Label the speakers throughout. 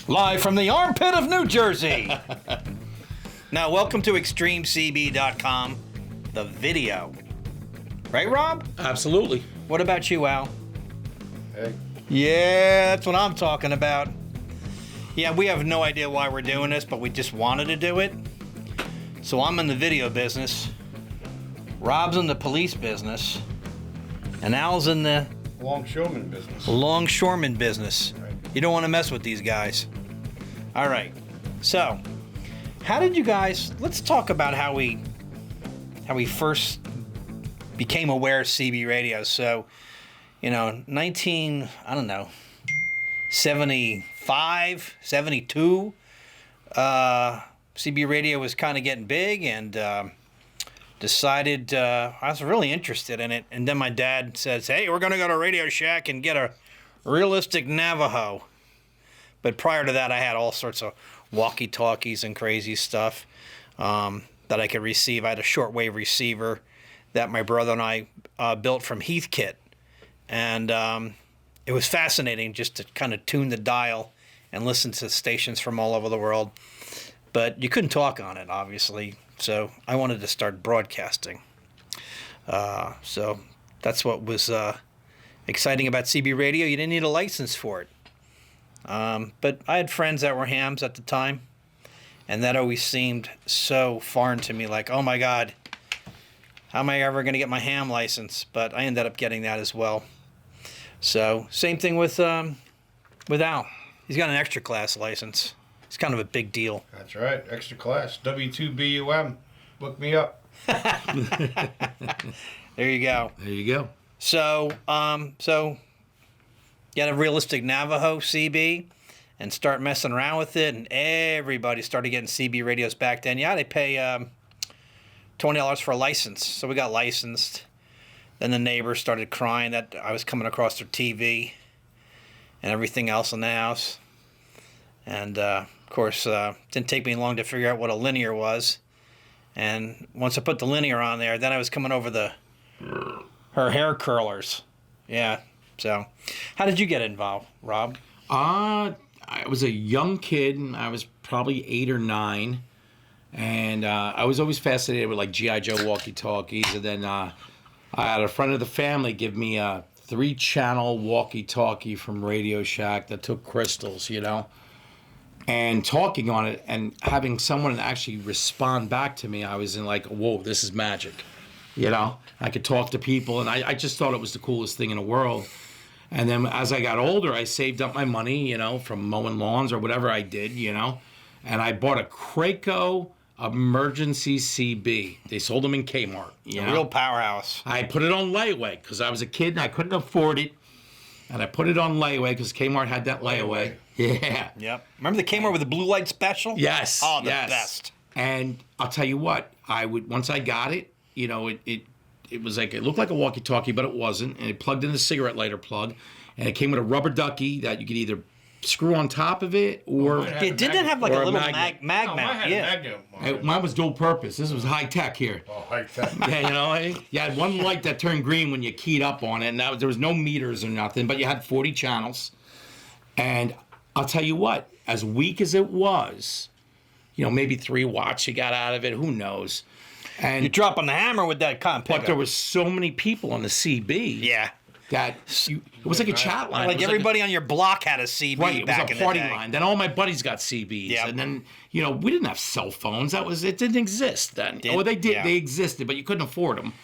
Speaker 1: Live from the armpit of New Jersey. Now, welcome to ExtremeCB.com, the video. Right, Rob?
Speaker 2: Absolutely.
Speaker 1: What about you, Al?
Speaker 3: Hey.
Speaker 1: Yeah, that's what I'm talking about. Yeah, we have no idea why we're doing this, but we just wanted to do it. So I'm in the video business. Rob's in the police business. And Al's in the
Speaker 3: Longshoreman business.
Speaker 1: longshoreman business.
Speaker 3: Right.
Speaker 1: You don't want to mess with these guys. All right. So, how did you guys? Let's talk about how we first became aware of CB radio. So, 75, 72. CB radio was kind of getting big, and decided I was really interested in it. And then my dad says, "Hey, we're going to go to Radio Shack and get a realistic Navajo." But prior to that, I had all sorts of walkie-talkies and crazy stuff that I could receive. I had a shortwave receiver that my brother and I built from Heathkit. And it was fascinating just to kind of tune the dial and listen to stations from all over the world. But you couldn't talk on it, obviously. So I wanted to start broadcasting. So that's what was exciting about CB radio. You didn't need a license for it. But I had friends that were hams at the time, and that always seemed so foreign to me, like, oh my God, how am I ever going to get my ham license? But I ended up getting that as well. So same thing with Al. He's got an extra class license. It's kind of a big deal.
Speaker 3: That's right. Extra class. W2BUM. Look me up.
Speaker 1: There you go.
Speaker 2: There you go.
Speaker 1: So you had a realistic Navajo CB and start messing around with it, and everybody started getting CB radios back then. Yeah, they pay $20 for a license. So we got licensed. Then the neighbors started crying that I was coming across their TV and everything else in the house. And, of course, it didn't take me long to figure out what a linear was. And once I put the linear on there, then I was coming over her hair curlers. Yeah. So, how did you get involved, Rob?
Speaker 2: I was a young kid. I was probably 8 or 9. And I was always fascinated with, like, G.I. Joe walkie-talkies. And then I had a friend of the family give me a 3-channel walkie-talkie from Radio Shack that took crystals, And talking on it and having someone actually respond back to me, I was in like, whoa, this is magic. I could talk to people, and I just thought it was the coolest thing in the world. And then as I got older, I saved up my money, from mowing lawns or whatever I did, and I bought a Craco emergency CB. They sold them in Kmart.
Speaker 1: A real powerhouse.
Speaker 2: I put it on layaway because I was a kid and I couldn't afford it. And I put it on layaway because Kmart had that layaway. Yeah.
Speaker 1: Yep. Remember the Kmart with the blue light special?
Speaker 2: Yes.
Speaker 1: Oh, the
Speaker 2: yes.
Speaker 1: best.
Speaker 2: And I'll tell you what, once I got it, it was like, it looked like a walkie-talkie, but it wasn't. And it plugged in a cigarette lighter plug. And it came with a rubber ducky that you could either screw on top of it or...
Speaker 1: Didn't it have like a little magnet?
Speaker 3: Mine had a magnet.
Speaker 2: Mine was dual purpose. This was high-tech here.
Speaker 3: Oh, high-tech.
Speaker 2: Yeah, you had one light that turned green when you keyed up on it, and there was no meters or nothing, but you had 40 channels. And I'll tell you what, as weak as it was, maybe 3 watts you got out of it, who knows. And
Speaker 1: You're dropping the hammer with that con pickup.
Speaker 2: But there was so many people on the CB.
Speaker 1: Yeah.
Speaker 2: That it was like a chat line.
Speaker 1: Like everybody on your block had a CB
Speaker 2: right,
Speaker 1: back
Speaker 2: it was a party
Speaker 1: in the day.
Speaker 2: line. Then all my buddies got CBs.
Speaker 1: Yep.
Speaker 2: And then, we didn't have cell phones. It didn't exist then. They did.
Speaker 1: Yeah.
Speaker 2: They existed, but you couldn't afford them.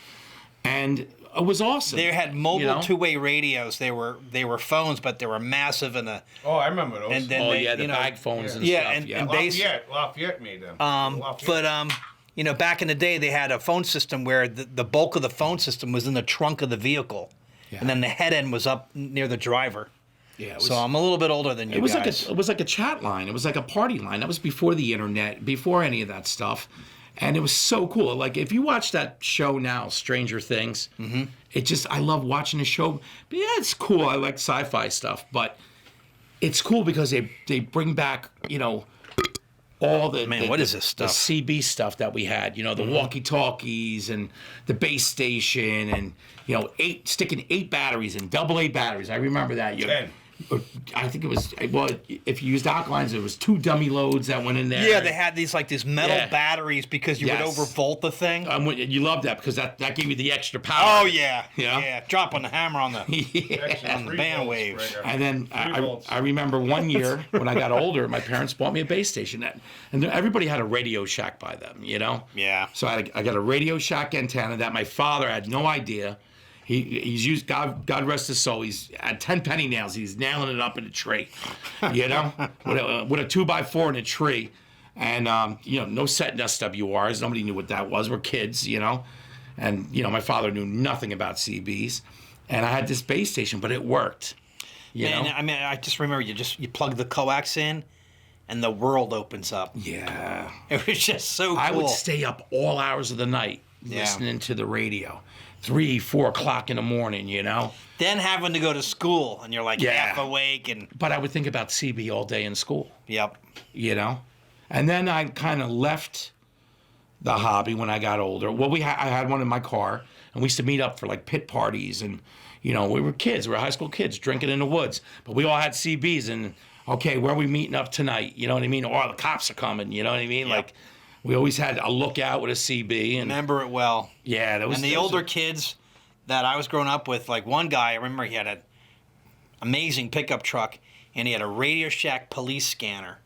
Speaker 2: And it was awesome.
Speaker 1: They had mobile two-way radios. They were phones, but they were massive and
Speaker 3: Oh, I remember those.
Speaker 1: And then
Speaker 2: the bag phones and
Speaker 1: yeah,
Speaker 2: stuff.
Speaker 1: and
Speaker 3: Lafayette made them.
Speaker 1: But back in the day, they had a phone system where the bulk of the phone system was in the trunk of the vehicle. Yeah. And then the head end was up near the driver.
Speaker 2: Yeah,
Speaker 1: so I'm a little bit older than you guys.
Speaker 2: It was like a chat line. It was like a party line. That was before the internet, before any of that stuff. And it was so cool. Like, if you watch that show now, Stranger Things, I love watching the show. But yeah, it's cool. I like sci-fi stuff. But it's cool because they bring back, all the
Speaker 1: what is this stuff?
Speaker 2: The CB stuff that we had, the walkie-talkies and the base station and sticking 8 batteries and double A batteries. I remember that. I think it was, well, if you used alkalines, it was 2 dummy loads that went in there.
Speaker 1: Yeah, they had these metal
Speaker 2: Yeah.
Speaker 1: batteries because you would
Speaker 2: Yes.
Speaker 1: overvolt the thing.
Speaker 2: You loved that because that gave you the extra power.
Speaker 1: Oh yeah,
Speaker 2: Yeah.
Speaker 1: yeah. Dropping the hammer on the
Speaker 2: Yeah.
Speaker 3: Actually,
Speaker 1: on the
Speaker 3: 3
Speaker 1: band
Speaker 3: volts
Speaker 1: waves.
Speaker 3: right there.
Speaker 2: And then
Speaker 3: 3 volts.
Speaker 2: I remember one year when I got older, my parents bought me a base station. And everybody had a Radio Shack by them, you know?
Speaker 1: Yeah.
Speaker 2: So I got a Radio Shack antenna that my father had no idea. He's used, God rest his soul, he's at 10 penny nails. He's nailing it up in a tree, you know, with a 2x4 in a tree. And, you know, no setting SWRs. Nobody knew what that was. We're kids, you know. And, you know, my father knew nothing about CBs. And I had this base station, but it worked. You
Speaker 1: Man,
Speaker 2: know?
Speaker 1: I mean, I just remember you plug the coax in, and the world opens up.
Speaker 2: Yeah.
Speaker 1: It was just so cool.
Speaker 2: I would stay up all hours of the night
Speaker 1: Yeah.
Speaker 2: listening to the radio. 3, 4 o'clock in the morning, you know.
Speaker 1: Then having to go to school, and you're like
Speaker 2: Yeah.
Speaker 1: half awake, and
Speaker 2: But I would think about CB all day in school,
Speaker 1: yep.
Speaker 2: you know. And then I kind of left the hobby when I got older. Well, I had one in my car, and we used to meet up for like pit parties, and you know, we were kids, we were high school kids drinking in the woods, but we all had CBs, and okay, where are we meeting up tonight? You know what I mean? Or the cops are coming. You know what I mean?
Speaker 1: Yep.
Speaker 2: Like we always had a lookout with a CB, and
Speaker 1: Remember it well.
Speaker 2: yeah, that was.
Speaker 1: And the older kids that I was growing up with, like one guy, I remember he had an amazing pickup truck, and he had a Radio Shack police scanner.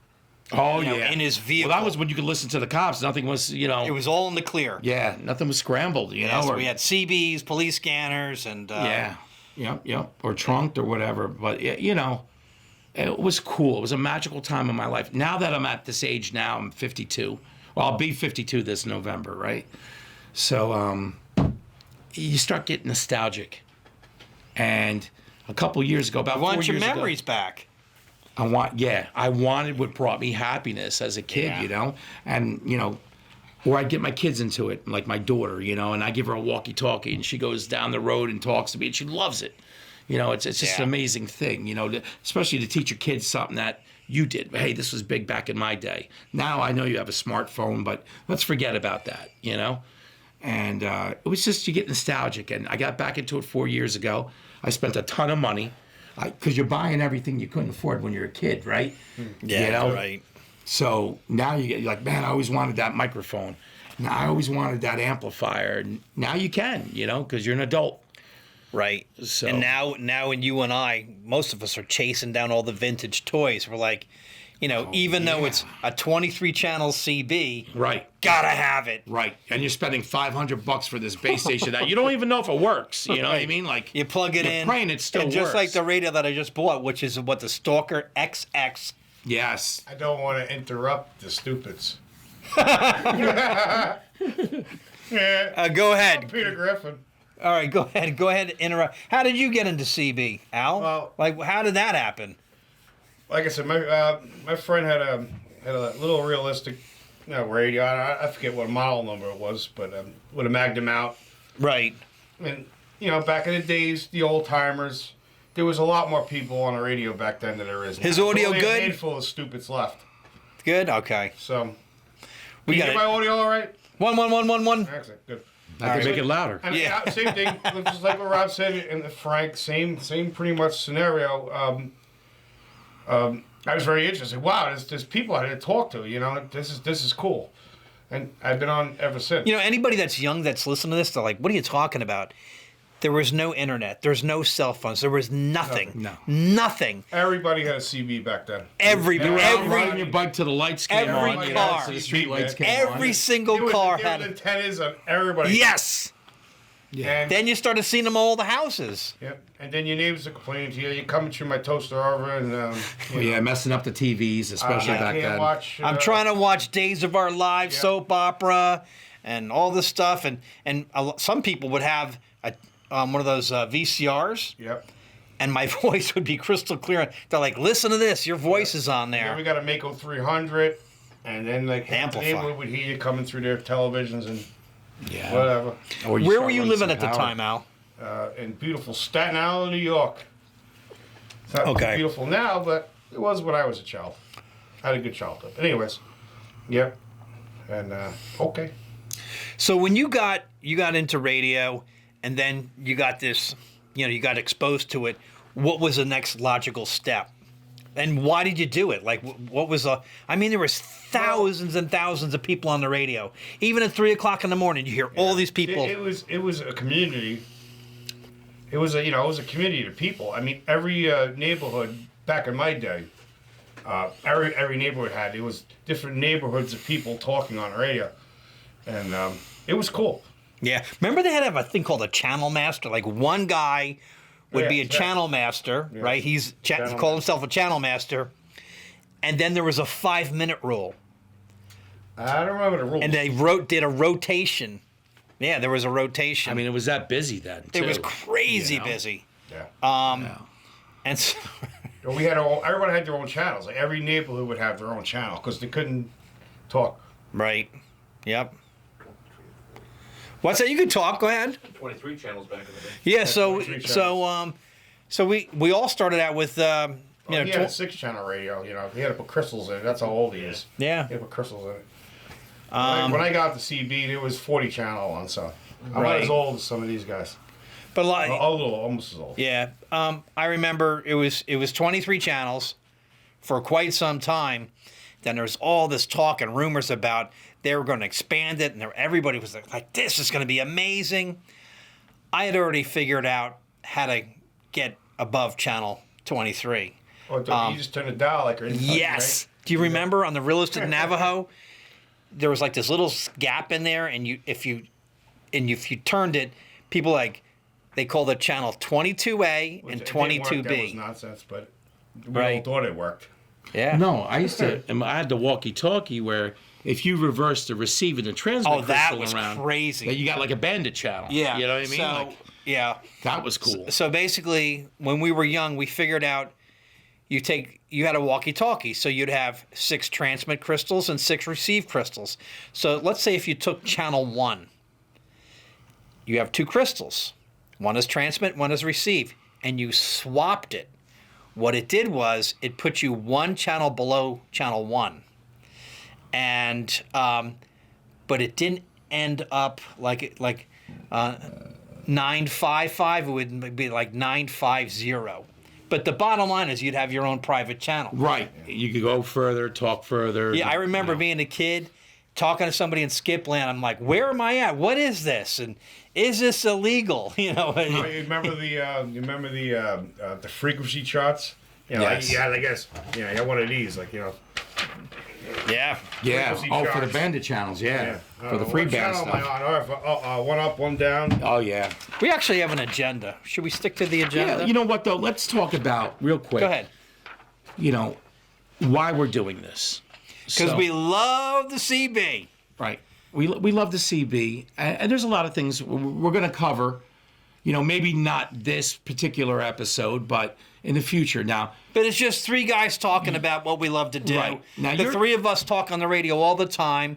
Speaker 2: Oh
Speaker 1: you know,
Speaker 2: yeah,
Speaker 1: in his vehicle.
Speaker 2: Well, that was when you could listen to the cops. Nothing was, you know.
Speaker 1: It was all in the clear.
Speaker 2: Yeah, nothing was scrambled. You
Speaker 1: Yeah,
Speaker 2: know.
Speaker 1: so
Speaker 2: or-
Speaker 1: we had CBs, police scanners, and
Speaker 2: Yeah. Yep. Or trunked or whatever. But, you know, it was cool. It was a magical time in my life. Now that I'm at this age now, I'm 52. Well, I'll be 52 this November, right? So you start getting nostalgic. And a couple years ago, about
Speaker 1: I
Speaker 2: 4
Speaker 1: want
Speaker 2: years
Speaker 1: your
Speaker 2: ago,
Speaker 1: memories back.
Speaker 2: I wanted what brought me happiness as a kid,
Speaker 1: Yeah.
Speaker 2: you know? And, you know, or I'd get my kids into it, like my daughter, you know, and I give her a walkie-talkie and she goes down the road and talks to me and she loves it. You know, it's just
Speaker 1: Yeah.
Speaker 2: an amazing thing, you know, especially to teach your kids something that you did. Hey, this was big back in my day. Now I know you have a smartphone, but let's forget about that, you know? And it was just, you get nostalgic. And I got back into it 4 years ago. I spent a ton of money because you're buying everything you couldn't afford when you're a kid, right?
Speaker 1: Yeah,
Speaker 2: You know?
Speaker 1: right.
Speaker 2: So now you're like, man, I always wanted that microphone. And I always wanted that amplifier. And now you can, you know, because you're an adult.
Speaker 1: Right.
Speaker 2: So-
Speaker 1: And now, and you and I, most of us are chasing down all the vintage toys. We're like, you know, even though
Speaker 2: yeah.
Speaker 1: it's a 23 channel CB,
Speaker 2: Right.
Speaker 1: gotta have it.
Speaker 2: Right. And you're spending $500 for this base station that you don't even know if it works. You know what I mean? Like
Speaker 1: You plug it
Speaker 2: you're
Speaker 1: in,
Speaker 2: praying it still
Speaker 1: and just
Speaker 2: works.
Speaker 1: like the radio that I just bought, which is what the Stalker XX.
Speaker 2: Yes.
Speaker 3: I don't want to interrupt the stupids. Yeah,
Speaker 1: Go ahead.
Speaker 3: Peter Griffin.
Speaker 1: All right, go ahead. Go ahead. Interrupt. How did you get into CB, Al?
Speaker 3: Well-
Speaker 1: like, how did that happen?
Speaker 3: Like I said, my friend had a little realistic radio. I forget what model number it was, but with a Magnum out.
Speaker 1: Right.
Speaker 3: And you know, back in the days, the old timers, there was a lot more people on the radio back then than there is now.
Speaker 1: His
Speaker 3: There's
Speaker 1: audio
Speaker 3: only
Speaker 1: good?
Speaker 3: A handful of stupids left.
Speaker 1: Good. Okay.
Speaker 3: So,
Speaker 1: We
Speaker 3: can you
Speaker 1: got
Speaker 3: get my
Speaker 1: it.
Speaker 3: audio all right?
Speaker 1: 11111.
Speaker 3: Excellent, good.
Speaker 2: I can make it louder.
Speaker 3: I mean,
Speaker 1: Yeah.
Speaker 3: same thing. Just like what Rob said and Frank, same pretty much scenario. I was very interested. Wow, there's people out here to talk to. You know, this is cool, and I've been on ever since.
Speaker 1: You know, anybody that's young that's listening to this, they're like, what are you talking about? There was no internet. There's no cell phones. There was nothing.
Speaker 2: No.
Speaker 1: Nothing.
Speaker 3: Everybody had a CB back then.
Speaker 1: Every
Speaker 2: You were out
Speaker 1: every
Speaker 2: riding your bike till the lights came
Speaker 1: every
Speaker 2: on. You
Speaker 1: car.
Speaker 2: know, so the street lights came
Speaker 1: every
Speaker 2: on.
Speaker 1: single
Speaker 3: There was,
Speaker 1: car
Speaker 3: there
Speaker 1: had
Speaker 3: was
Speaker 1: it.
Speaker 3: antennas on everybody.
Speaker 1: Yes.
Speaker 3: And,
Speaker 1: Then you started seeing them all the houses.
Speaker 3: yep. And then your neighbors are complaining to you. You're coming through my toaster oven, and
Speaker 2: Yeah, messing up the TVs, especially
Speaker 3: I
Speaker 2: back
Speaker 3: can't
Speaker 2: then.
Speaker 3: watch.
Speaker 1: I'm trying to watch Days of Our Lives,
Speaker 3: Yeah.
Speaker 1: soap opera, and all this stuff. And some people would have one of those VCRs,
Speaker 3: Yep.
Speaker 1: and my voice would be crystal clear. They're like, listen to this. Your voice is on
Speaker 3: Then we
Speaker 1: there.
Speaker 3: got a Mako 300, and then like half the
Speaker 1: Amplify.
Speaker 3: neighborhood would hear you coming through their televisions and
Speaker 2: Yeah.
Speaker 3: whatever.
Speaker 2: Or
Speaker 1: Where
Speaker 2: start
Speaker 1: were you
Speaker 2: running
Speaker 1: living
Speaker 2: some
Speaker 1: at the
Speaker 2: power.
Speaker 1: time, Al?
Speaker 3: In beautiful Staten Island, New York. It's not
Speaker 1: Okay.
Speaker 3: beautiful now, but it was when I was a child. I had a good childhood. Anyways, yep. And okay.
Speaker 1: So when you got into radio, and then you got this, you got exposed to it. what was the next logical step, and why did you do it? Like, what was I mean, there was thousands and thousands of people on the radio. Even at 3 o'clock in the morning, you hear all these people.
Speaker 3: It was a community. It was a community of people. I mean, every neighborhood back in my day, every neighborhood it was different neighborhoods of people talking on the radio, and it was cool.
Speaker 1: Yeah, remember they had to have a thing called a channel master. Like one guy would be a channel master, right? He's called himself a channel master, and then there was a 5-minute rule.
Speaker 3: I don't remember the rules.
Speaker 1: And they did a rotation. Yeah, there was a rotation.
Speaker 2: I mean, it was that busy then, too.
Speaker 1: It was crazy busy.
Speaker 3: Yeah.
Speaker 1: And so,
Speaker 3: we had everyone had their own channels. Like every neighborhood would have their own channel because they couldn't talk.
Speaker 1: right. Yep. What's that? You can talk. Go ahead.
Speaker 4: 23 channels back in the day.
Speaker 1: Yeah. So
Speaker 3: 23
Speaker 1: so we all started out with
Speaker 3: He had a 6-channel radio. He had to put crystals in it. That's how old he is.
Speaker 1: Yeah.
Speaker 3: He had to put crystals in it. When I got the CB, it was 40-channel on. So I'm not as old as some of these guys.
Speaker 1: But like,
Speaker 3: almost as old.
Speaker 1: yeah. I remember it was 23 channels for quite some time. Then there was all this talk and rumors about they were going to expand it, and everybody was like, this is going to be amazing. I had already figured out how to get above channel 23.
Speaker 3: Oh, you just turn it down like
Speaker 1: Yes.
Speaker 3: Right?
Speaker 1: Do you remember on the Realistic Navajo, there was like this little gap in there, and if you turned it, people they called it channel 22A and 22B.
Speaker 3: That was nonsense, but we
Speaker 1: Right.
Speaker 3: all thought it worked.
Speaker 1: Yeah.
Speaker 2: No, I had the walkie-talkie where if you reverse the receiver and the transmit
Speaker 1: that
Speaker 2: crystal
Speaker 1: was
Speaker 2: around,
Speaker 1: crazy.
Speaker 2: then you got like a bandit channel.
Speaker 1: Yeah.
Speaker 2: You know what I mean?
Speaker 1: So, yeah.
Speaker 2: That was cool.
Speaker 1: So basically, when we were young, we figured out you had a walkie-talkie, so you'd have 6 transmit crystals and 6 receive crystals. So let's say if you took channel 1, you have 2 crystals. One is transmit, one is receive, and you swapped it. What it did was it put you 1 channel below channel 1, and but it didn't end up like 955. It would be like 950. But the bottom line is you'd have your own private channel.
Speaker 2: Right. You could go further, talk further.
Speaker 1: Yeah, I remember being a kid talking to somebody in Skipland. I'm like, where am I at? What is this? And is this illegal?
Speaker 3: You remember the frequency charts?
Speaker 2: Yes.
Speaker 3: I guess you had one of these,
Speaker 1: Yeah.
Speaker 2: Yeah.
Speaker 3: frequency
Speaker 2: Oh, for the
Speaker 3: charts.
Speaker 2: bandit channels, yeah. For the free
Speaker 3: What
Speaker 2: band
Speaker 3: channel am I
Speaker 2: stuff.
Speaker 3: on? One up, one down.
Speaker 2: Oh, yeah.
Speaker 1: We actually have an agenda. Should we stick to the agenda?
Speaker 2: Yeah, you know what, though? Let's talk about, real quick,
Speaker 1: Go ahead.
Speaker 2: Why we're doing this.
Speaker 1: Because we love the CB.
Speaker 2: Right. We love the CB, and there's a lot of things we're going to cover. Maybe not this particular episode, but in the future. Now,
Speaker 1: But it's just 3 guys talking about what we love to do.
Speaker 2: Right. Now
Speaker 1: The
Speaker 2: you're-
Speaker 1: 3 of us talk on the radio all the time,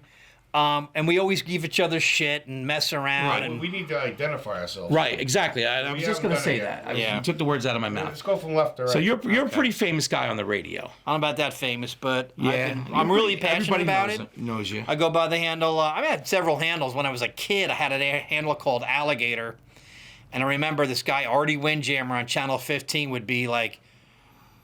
Speaker 1: and we always give each other shit and mess around.
Speaker 2: Right.
Speaker 1: And
Speaker 3: We need to identify ourselves.
Speaker 2: right, exactly. I was just
Speaker 3: haven't
Speaker 2: going to
Speaker 3: done
Speaker 2: say
Speaker 3: it yet.
Speaker 2: that.
Speaker 1: Yeah.
Speaker 2: You took the words out of my mouth.
Speaker 3: Let's go from left to right.
Speaker 2: So you're a pretty famous guy on the radio.
Speaker 1: I'm not that famous, but
Speaker 2: Yeah,
Speaker 1: I'm really passionate
Speaker 2: everybody
Speaker 1: about it.
Speaker 2: Knows you.
Speaker 1: I go by the handle. I had several handles when I was a kid. I had a handle called Alligator, and I remember this guy Artie Windjammer on Channel 15 would be like,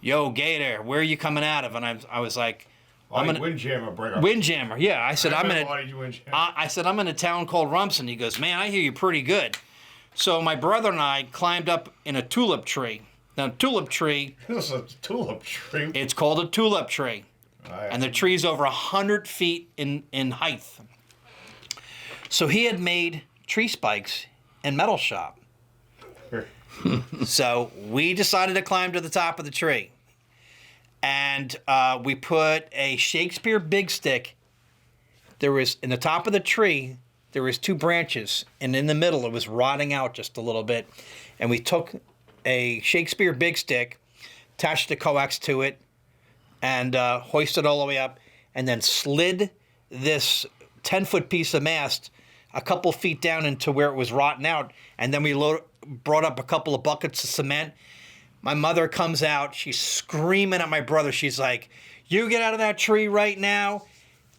Speaker 1: "Yo, Gator, where are you coming out of?" And I was like, "I'm in
Speaker 3: Windjammer breaker.
Speaker 1: Windjammer." Yeah, I said I'm in a.
Speaker 3: Windjammer.
Speaker 1: I said I'm in a town called Rumson. He goes, "Man, I hear you pretty good." So my brother and I climbed up in a tulip tree. Now, tulip tree,
Speaker 3: This is a tulip tree.
Speaker 1: it's called a tulip tree. And the tree's over 100 feet in height. So he had made tree spikes in metal shop. So we decided to climb to the top of the tree. And we put a Shakespeare big stick. There was, in the top of the tree, there was 2 branches. And in the middle, it was rotting out just a little bit. And we took a Shakespeare big stick, attached the coax to it, and hoisted all the way up, and then slid this 10-foot piece of mast a couple feet down into where it was rotting out, and then we brought up a couple of buckets of cement. My mother comes out, she's screaming at my brother. She's like, "You get out of that tree right now."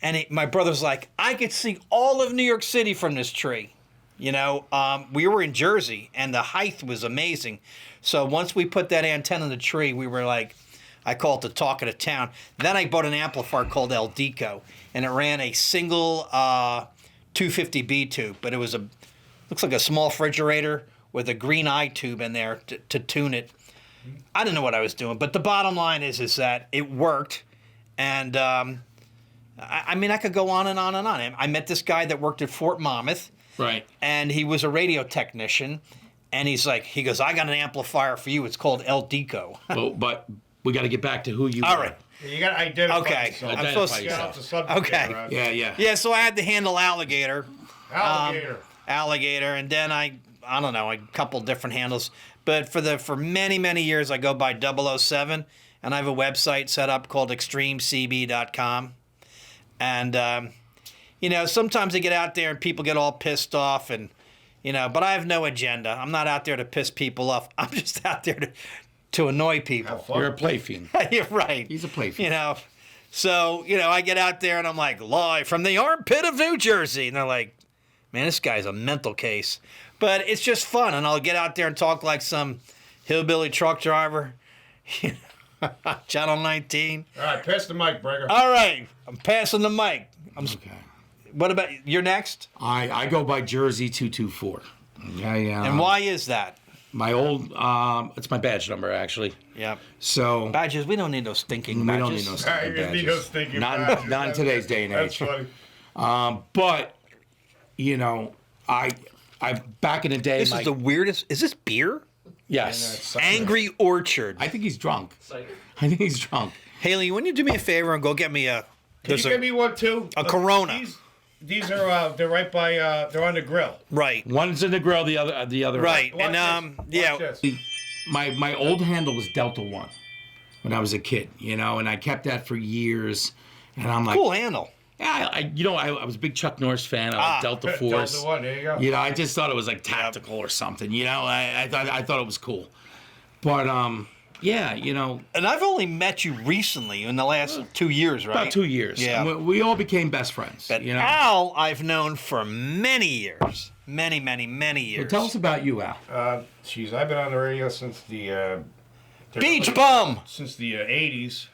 Speaker 1: And my brother's like, "I could see all of New York City from this tree." You know, we were in Jersey, and the height was amazing. So once we put that antenna in the tree, we were like, I call it the talk of the town. Then I bought an amplifier called El Deco, and it ran a single 250B tube, but it was looks like a small refrigerator with a green eye tube in there to tune it. I didn't know what I was doing, but the bottom line is that it worked, and I mean, I could go on and on and on. I met this guy that worked at Fort Monmouth,
Speaker 2: Right.
Speaker 1: and he was a radio technician, and he goes, I got an amplifier for you. It's called El Deco.
Speaker 2: Well, but we got to get back to who you
Speaker 1: All
Speaker 2: are.
Speaker 1: right.
Speaker 3: You got to identify
Speaker 1: Okay.
Speaker 3: yourself.
Speaker 1: I'm
Speaker 2: Identify
Speaker 1: supposed to.
Speaker 3: Get off the subject
Speaker 1: Okay.
Speaker 3: there,
Speaker 2: Yeah, yeah.
Speaker 1: Yeah, so I had to handle alligator.
Speaker 3: Alligator.
Speaker 1: And then I don't know, a couple different handles. But for many years, I go by 007, and I have a website set up called extremecb.com. And you know, sometimes I get out there and people get all pissed off, and you know, but I have no agenda. I'm not out there to piss people off. I'm just out there to annoy people.
Speaker 3: Have fun.
Speaker 2: You're a play fiend.
Speaker 1: You're right.
Speaker 2: He's a play fiend.
Speaker 1: You know, so you know, I get out there and I'm like, live from the armpit of New Jersey, and they're like, man, this guy's a mental case. But it's just fun, and I'll get out there and talk like some hillbilly truck driver. Channel 19.
Speaker 3: All right, pass the mic, Breaker.
Speaker 1: All right, I'm passing the mic.
Speaker 2: Okay.
Speaker 1: What about you're next?
Speaker 2: I go by Jersey 224. Yeah, yeah.
Speaker 1: And why is that?
Speaker 2: My old, it's my badge number actually.
Speaker 1: Yep.
Speaker 2: So
Speaker 1: Badges. We don't need those stinking
Speaker 2: we
Speaker 1: badges.
Speaker 2: don't need no
Speaker 3: All right,
Speaker 2: stinking
Speaker 3: you're gonna need
Speaker 2: badges.
Speaker 3: those stinking
Speaker 2: Not
Speaker 3: badges.
Speaker 2: not in today's day and
Speaker 3: That's
Speaker 2: age.
Speaker 3: funny.
Speaker 2: But you know, I back in the day,
Speaker 1: This
Speaker 2: my,
Speaker 1: is the weirdest. Is this beer?
Speaker 2: yes.
Speaker 1: Angry Orchard.
Speaker 2: I think he's drunk. I think he's drunk.
Speaker 1: Haley, you want to do me a favor and go get me a?
Speaker 3: Can
Speaker 1: There's
Speaker 3: you give me one too?
Speaker 1: a Corona.
Speaker 3: These are they're right by they're on the grill.
Speaker 1: Right.
Speaker 2: One's in the grill, the other.
Speaker 1: Right.
Speaker 3: Watch
Speaker 1: And
Speaker 3: this.
Speaker 1: yeah.
Speaker 3: Watch this.
Speaker 2: My old handle was Delta One when I was a kid, you know, and I kept that for years. And I'm like,
Speaker 1: Cool handle.
Speaker 2: yeah, I was a big Chuck Norris fan. I like Delta Force.
Speaker 3: Delta One. There you go.
Speaker 2: You know, I just thought it was like tactical or something. You know, I thought it was cool. But yeah, you know,
Speaker 1: And I've only met you recently in the last 2 years, right?
Speaker 2: about 2 years.
Speaker 1: Yeah.
Speaker 2: And we all became best friends.
Speaker 1: But
Speaker 2: you know.
Speaker 1: Al, I've known for many years. Many years.
Speaker 2: Well, tell us about you, Al.
Speaker 3: Jeez, I've been on the radio since the
Speaker 1: Beach Bum!
Speaker 3: since the 80s.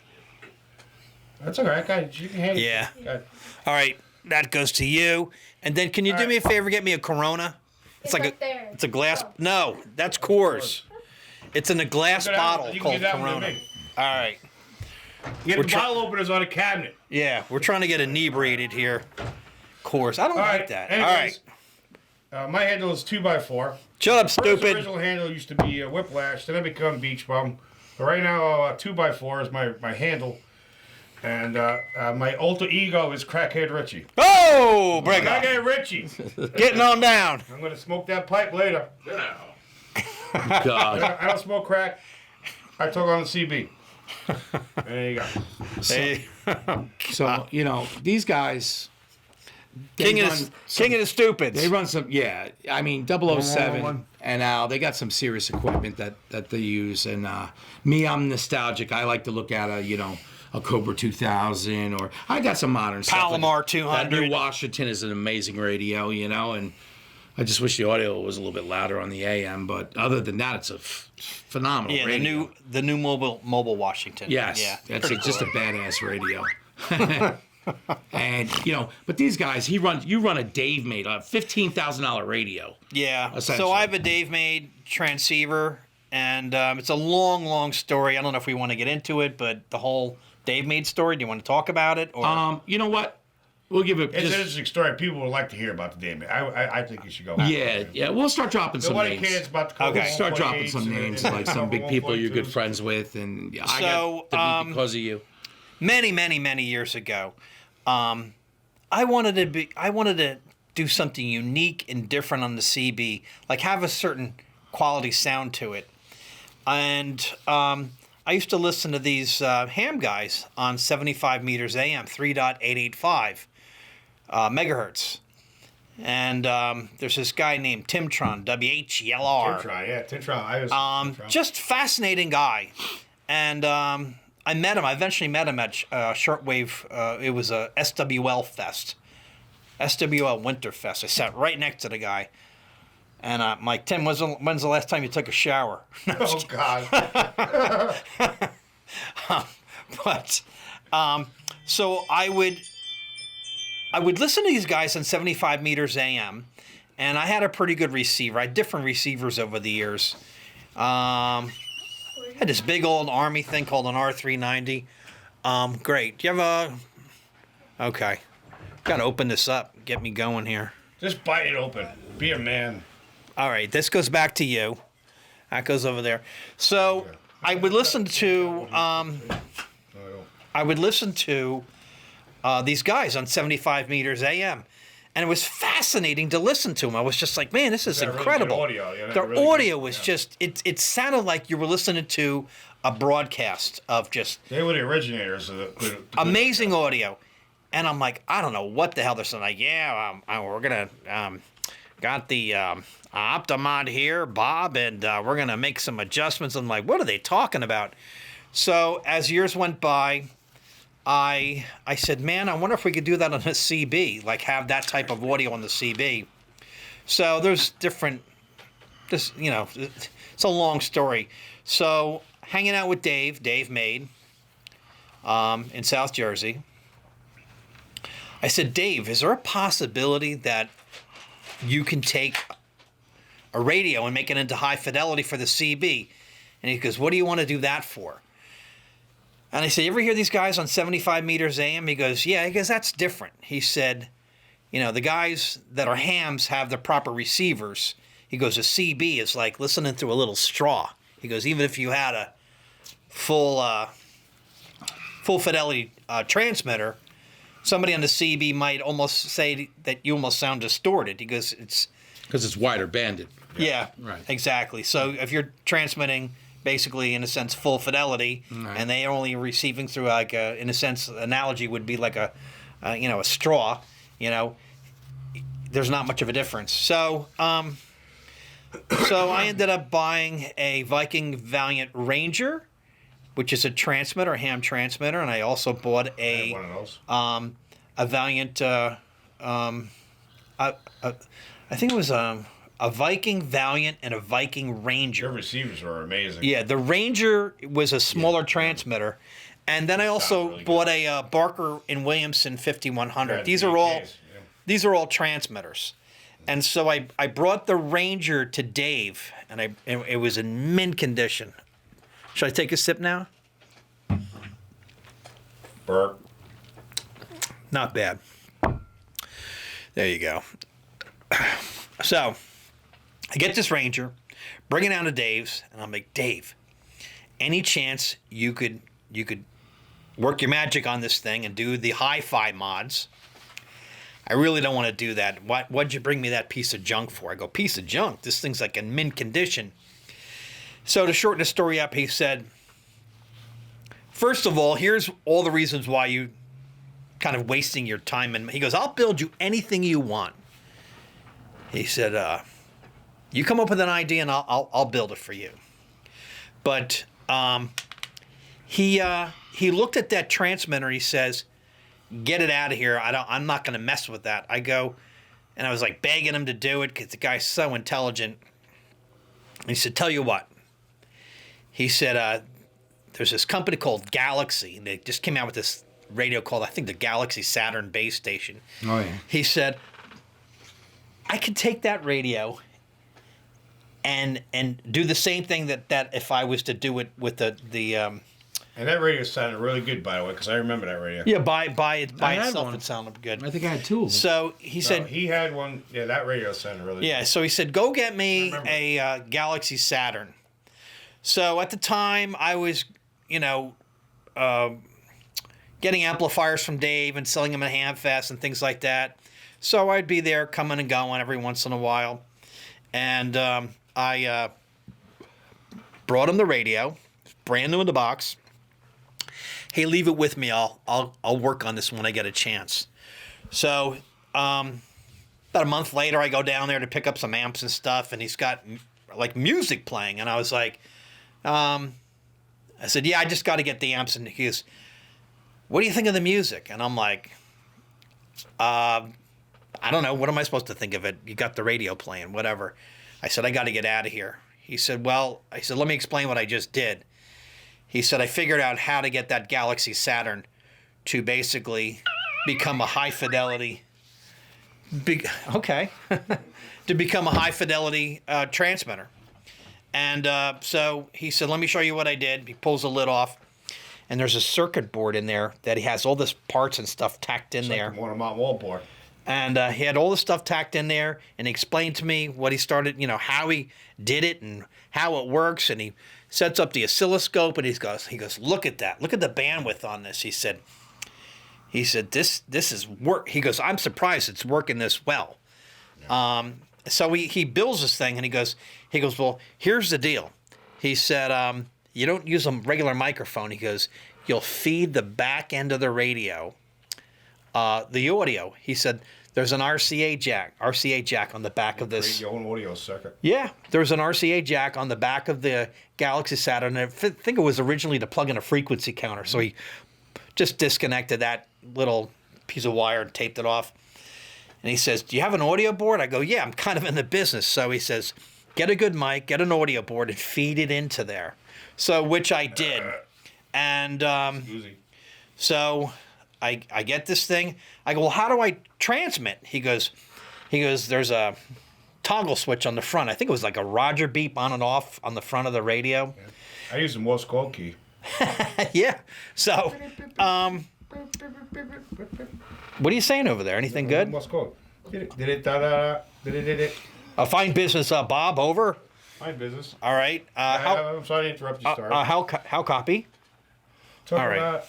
Speaker 3: That's all right, guys. You can handle
Speaker 1: Yeah.
Speaker 3: it.
Speaker 1: All right, that goes to you. And then can you do me a favor, get me a Corona?
Speaker 4: It's right there.
Speaker 1: It's a glass.
Speaker 4: Oh.
Speaker 1: No, that's Coors. It's in a glass
Speaker 3: You can have-
Speaker 1: bottle
Speaker 3: you can
Speaker 1: called
Speaker 3: give that one to
Speaker 1: Corona.
Speaker 3: me.
Speaker 1: All right.
Speaker 3: Get
Speaker 1: We're
Speaker 3: the
Speaker 1: try-
Speaker 3: bottle openers on a cabinet.
Speaker 1: Yeah, we're trying to get inebriated here. Coors. I don't
Speaker 3: All
Speaker 1: like
Speaker 3: right.
Speaker 1: that.
Speaker 3: Anyways,
Speaker 1: All right.
Speaker 3: my handle is 2x4.
Speaker 1: Shut up,
Speaker 3: First
Speaker 1: stupid.
Speaker 3: original handle used to be Whiplash, then I become Beach Bum. But right now, 2x4 is my handle. And my alter ego is Crackhead Richie.
Speaker 1: Oh, break up.
Speaker 3: Crackhead Richie.
Speaker 1: Getting on down.
Speaker 3: I'm going to smoke that pipe later.
Speaker 2: God.
Speaker 3: I don't smoke crack. I talk on the CB. There you go.
Speaker 1: Hey,
Speaker 2: So you know, these guys. they
Speaker 1: king
Speaker 2: run
Speaker 1: of the,
Speaker 2: some-
Speaker 1: king of the stupids.
Speaker 2: They run some, yeah. I mean, 007 and Al, they got some serious equipment that they use. And me, I'm nostalgic. I like to look at a Cobra 2000, or I got some modern stuff.
Speaker 1: Palomar
Speaker 2: That
Speaker 1: 200.
Speaker 2: new Washington is an amazing radio, you know, and I just wish the audio was a little bit louder on the AM. But other than that, it's a phenomenal
Speaker 1: Yeah,
Speaker 2: radio.
Speaker 1: the new mobile Washington.
Speaker 2: Yes,
Speaker 1: Yeah.
Speaker 2: that's just a badass radio. And but these guys, you run a Dave made a $15,000 radio.
Speaker 1: Yeah. So
Speaker 2: Essentially.
Speaker 1: I have a Dave made transceiver, and it's a long story. I don't know if we want to get into it, but the whole Dave made story. Do you want to talk about it? Or
Speaker 2: You know what? We'll give it.
Speaker 3: It's an
Speaker 2: Just,
Speaker 3: interesting story. People would like to hear about the damn. I think you should go.
Speaker 2: yeah. We'll start dropping some
Speaker 3: Nobody
Speaker 2: names.
Speaker 3: cares about the Cobra
Speaker 1: Okay.
Speaker 2: Start dropping
Speaker 3: 1.8s
Speaker 2: some
Speaker 3: and-
Speaker 2: names,
Speaker 3: and
Speaker 2: like some
Speaker 3: Cobra
Speaker 2: big people you're good
Speaker 3: 1.2s.
Speaker 2: friends with, and I
Speaker 1: So,
Speaker 2: got to meet because of you.
Speaker 1: many years ago, I wanted to do something unique and different on the CB, like have a certain quality sound to it. And I used to listen to these ham guys on 75 meters AM, 3.885 megahertz. And there's this guy named Timtron, WHELR.
Speaker 3: Tintron, yeah, Tintron. I was Tintron.
Speaker 1: Just fascinating guy. And I met him. I eventually met him at Shortwave. It was a SWL Fest. SWL Winterfest. I sat right next to the guy. And I'm like, Tim, when's the last time you took a shower?
Speaker 3: Oh God.
Speaker 1: But so I would listen to these guys on 75 meters AM, and I had a pretty good receiver. I had different receivers over the years. Had this big old Army thing called an R390. Great. Do you have a? Okay. Got to open this up. Get me going here.
Speaker 3: Just bite it open. Be a man.
Speaker 1: All right. This goes back to you. That goes over there. So I would listen to. I would listen to these guys on 75 meters AM. And it was fascinating to listen to them. I was just like, man, this is incredible.
Speaker 3: Really good audio. Yeah,
Speaker 1: Their
Speaker 3: really
Speaker 1: audio
Speaker 3: good,
Speaker 1: was
Speaker 3: yeah.
Speaker 1: just, it sounded like you were listening to a broadcast of just
Speaker 3: They were the originators of the
Speaker 1: amazing audio. And I'm like, I don't know what the hell they're saying. Like, yeah, we're going to, got the Optimod here, Bob, and we're going to make some adjustments. I'm like, what are they talking about? So as years went by, I said, man, I wonder if we could do that on a CB, like have that type of audio on the CB. So there's different, it's a long story. So hanging out with Dave Made, in South Jersey. I said, Dave, is there a possibility that you can take a radio and make it into high fidelity for the CB? And he goes, what do you want to do that for? And I said, you ever hear these guys on 75 meters AM? He goes, yeah. He goes, that's different. He said, the guys that are hams have the proper receivers. He goes, a CB is like listening through a little straw. He goes, even if you had a full fidelity transmitter, somebody on the CB might almost say that you almost sound distorted. He goes, it's...
Speaker 2: Because it's wider banded.
Speaker 1: Yeah,
Speaker 2: Right.
Speaker 1: Exactly. So if you're transmitting basically, in a sense, full fidelity,
Speaker 2: Right.
Speaker 1: and they are only receiving through like in a sense, analogy would be like a straw. There's not much of a difference. So, so I ended up buying a Viking Valiant Ranger, which is a transmitter, a ham transmitter, and I also bought
Speaker 3: one of those.
Speaker 1: a Valiant. I think it was a Viking Valiant and a Viking Ranger.
Speaker 3: Your receivers were amazing.
Speaker 1: Yeah, the Ranger was a smaller transmitter, and then I also
Speaker 3: really
Speaker 1: bought a Barker and Williamson 5100.
Speaker 3: Yeah,
Speaker 1: These are all transmitters, and so I brought the Ranger to Dave, and it was in mint condition. Should I take a sip now?
Speaker 3: Burp.
Speaker 1: Not bad. There you go. So I get this Ranger, bring it down to Dave's, and I'm like, Dave, any chance you could work your magic on this thing and do the hi-fi mods? I really don't want to do that. What'd you bring me that piece of junk for? I go, piece of junk? This thing's like in mint condition. So to shorten the story up, he said, first of all, here's all the reasons why you kind of wasting your time. And he goes, I'll build you anything you want. He said, you come up with an idea and I'll build it for you. But he looked at that transmitter and he says, get it out of here. I'm not going to mess with that. I go, and I was like begging him to do it because the guy's so intelligent. And he said, tell you what. He said, there's this company called Galaxy, and they just came out with this radio called, I think, the Galaxy Saturn base station.
Speaker 2: Oh, yeah.
Speaker 1: He said, I could take that radio and do the same thing that if I was to do it with the
Speaker 3: And that radio sounded really good, by the way, because I remember that radio.
Speaker 1: yeah, by
Speaker 2: had
Speaker 1: itself
Speaker 2: one.
Speaker 1: it sounded good.
Speaker 2: I think I had two of them.
Speaker 1: So he
Speaker 3: No,
Speaker 1: said,
Speaker 3: he had one. Yeah, that radio sounded really
Speaker 1: yeah, so he said, go get me
Speaker 3: remember.
Speaker 1: a Galaxy Saturn. So at the time, I was, getting amplifiers from Dave and selling them at Hamfest and things like that. So I'd be there coming and going every once in a while. And I brought him the radio, brand new in the box. Hey, leave it with me. I'll work on this when I get a chance. So about a month later, I go down there to pick up some amps and stuff, and he's got like music playing, and I was like, I said, yeah, I just got to get the amps, and he goes, what do you think of the music? And I'm like, I don't know. What am I supposed to think of it? You got the radio playing, whatever. I said, I got to get out of here. He said, well, I said, let me explain what I just did. He said, I figured out how to get that Galaxy Saturn to basically become a high fidelity, to become a high fidelity transmitter. And so he said, let me show you what I did. He pulls the lid off, and there's a circuit board in there that he has all this parts and stuff tacked in there.
Speaker 3: Like one of my wall board.
Speaker 1: And he had all the stuff tacked in there, and he explained to me what he started, how he did it and how it works. And he sets up the oscilloscope, and he goes, look at that. Look at the bandwidth on this. He said, this is work. He goes, I'm surprised it's working this well. Yeah. So he builds this thing, and he goes, well, here's the deal. He said, you don't use a regular microphone. He goes, you'll feed the back end of the radio, the audio. He said, there's an RCA jack on the back of this.
Speaker 3: Your own audio circuit.
Speaker 1: Yeah, there's an RCA jack on the back of the Galaxy Saturn. I think it was originally to plug in a frequency counter. So he just disconnected that little piece of wire and taped it off. And he says, do you have an audio board? I go, yeah, I'm kind of in the business. So he says, get a good mic, get an audio board, and feed it into there. So, which I did. And so I get this thing. I go, well, how do I transmit? He goes, there's a toggle switch on the front. I think it was like a Roger beep on and off on the front of the radio.
Speaker 3: Yeah. I use the Morse code key.
Speaker 1: Yeah. So, what are you saying over there? Anything good?
Speaker 3: Morse code. Did it.
Speaker 1: Fine business, Bob. Over.
Speaker 3: Fine business.
Speaker 1: All right.
Speaker 3: I'm sorry to interrupt you, Star.
Speaker 1: How copy?
Speaker 3: All right,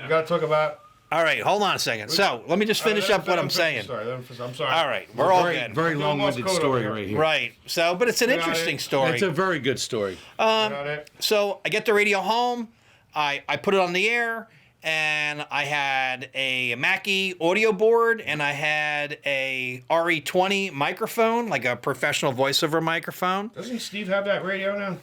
Speaker 3: we got to talk about...
Speaker 1: All right, hold on a second. So, let me just finish up what I'm saying.
Speaker 3: I'm sorry.
Speaker 1: All right, we're all good.
Speaker 2: Very long-winded story right here.
Speaker 1: Right. So, but it's an interesting story.
Speaker 2: It's a very good story.
Speaker 1: So, I get the radio home. I put it on the air, and I had a Mackie audio board, and I had a RE20 microphone, like a professional voiceover microphone.
Speaker 3: Doesn't Steve have that radio now?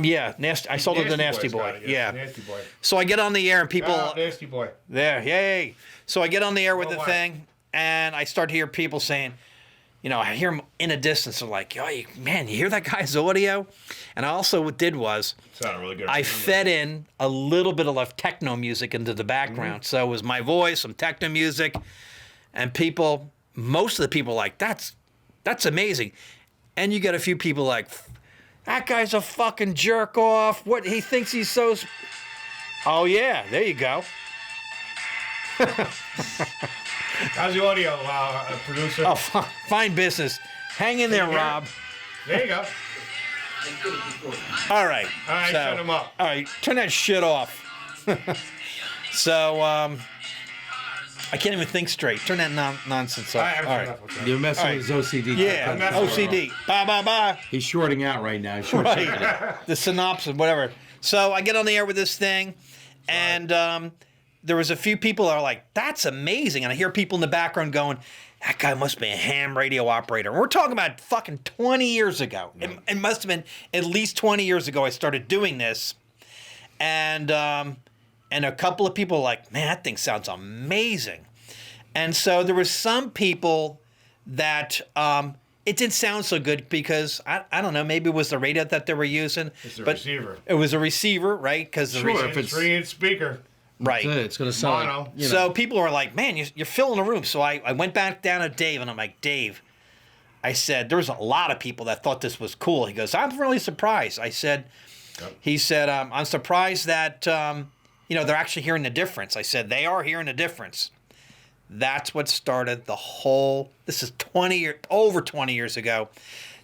Speaker 1: Yeah, Nasty. I sold it to Nasty Boy. Yeah.
Speaker 3: Nasty Boy.
Speaker 1: So I get on the air and people.
Speaker 3: Oh, Nasty Boy.
Speaker 1: There, yay! So I get on the air with the thing, and I start to hear people saying, I hear them in a distance. They're like, "Oh, man, you hear that guy's audio?" And I also what did was,
Speaker 3: sounded really good.
Speaker 1: I fed in a little bit of techno music into the background. So it was my voice, some techno music, and most of the people like, that's amazing. And you get a few people like, that guy's a fucking jerk off. What, he thinks he's so... Oh, yeah, there you go.
Speaker 3: How's the audio, producer?
Speaker 1: Oh, fine business. Hang in there, Rob.
Speaker 3: There you go.
Speaker 1: All right.
Speaker 3: All right, shut him up.
Speaker 1: All right, turn that shit off. So, I can't even think straight. Turn that nonsense off.
Speaker 3: All right.
Speaker 2: You're messing with his OCD.
Speaker 1: Yeah, OCD. Bye.
Speaker 2: He's shorting out right now. He's
Speaker 1: Right. The synopsis, whatever. So I get on the air with this thing, and there was a few people that are like, that's amazing. And I hear people in the background going, that guy must be a ham radio operator. And we're talking about fucking 20 years ago. Yeah. It must have been at least 20 years ago I started doing this. And a couple of people were like, man, that thing sounds amazing. And so there were some people that it didn't sound so good because, I don't know, maybe it was the radio that they were using.
Speaker 3: It's a receiver.
Speaker 1: It was a receiver, right? Because the
Speaker 3: if it's 3-inch speaker.
Speaker 1: Right.
Speaker 2: It's going to sound
Speaker 3: Mono.
Speaker 2: like,
Speaker 1: So people are like, man, you're filling the room. So I went back down to Dave, and I'm like, Dave, I said, there's a lot of people that thought this was cool. He goes, I'm really surprised. I said, he said, I'm surprised that, they're actually hearing the difference. I said, they are hearing the difference. That's what started the whole, this is over 20 years ago.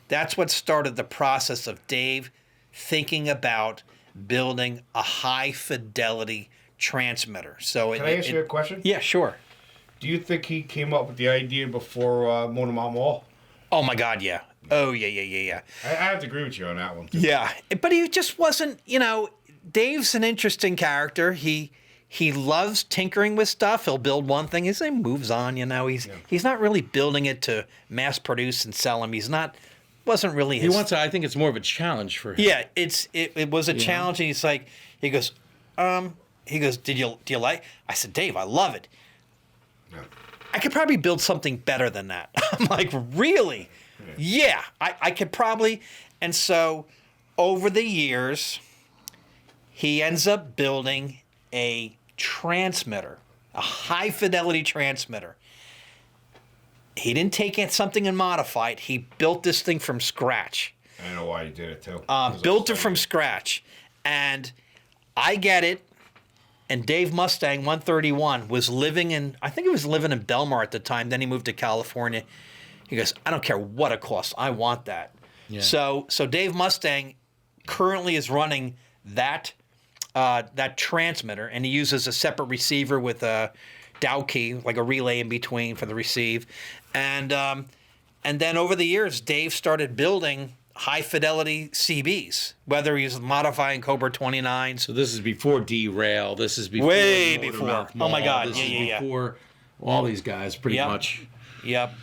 Speaker 1: That's what started the process of Dave thinking about building a high fidelity transmitter. So
Speaker 3: Can I ask you a question?
Speaker 1: Yeah, sure.
Speaker 3: Do you think he came up with the idea before Mona Mount Mall?
Speaker 1: Oh my God, yeah. Oh yeah.
Speaker 3: I have to agree with you on that one.
Speaker 1: Yeah, but he just wasn't. Dave's an interesting character. He loves tinkering with stuff. He'll build one thing, he moves on. He's not really building it to mass produce and sell them. Wasn't really.
Speaker 2: He wants. I think it's more of a challenge for him.
Speaker 1: Yeah, it was a challenge. And he's like, he goes, do you like? I said, Dave, I love it.
Speaker 3: Yeah.
Speaker 1: I could probably build something better than that. I'm like, really? Yeah, I could probably. And so over the years, he ends up building a transmitter, a high fidelity transmitter. He didn't take it something and modify it. He built this thing from scratch.
Speaker 3: I know why he did it too.
Speaker 1: Built it from scratch. And I get it. And Dave Mustang 131 was living in, I think he was living in Belmar at the time. Then he moved to California. He goes, I don't care what it costs. I want that.
Speaker 2: Yeah.
Speaker 1: So Dave Mustang currently is running that transmitter, and he uses a separate receiver with a Dow key, like a relay in between for the receive. And then over the years, Dave started building high fidelity CBs, whether he's modifying Cobra 29s.
Speaker 2: So this is before D-Rail. This is before
Speaker 1: Way
Speaker 2: Motor
Speaker 1: before.
Speaker 2: Mouth
Speaker 1: Oh my
Speaker 2: Mall.
Speaker 1: God.
Speaker 2: This
Speaker 1: Yeah,
Speaker 2: is
Speaker 1: yeah, yeah.
Speaker 2: before all these guys, pretty
Speaker 1: Yep.
Speaker 2: much.
Speaker 1: Yep.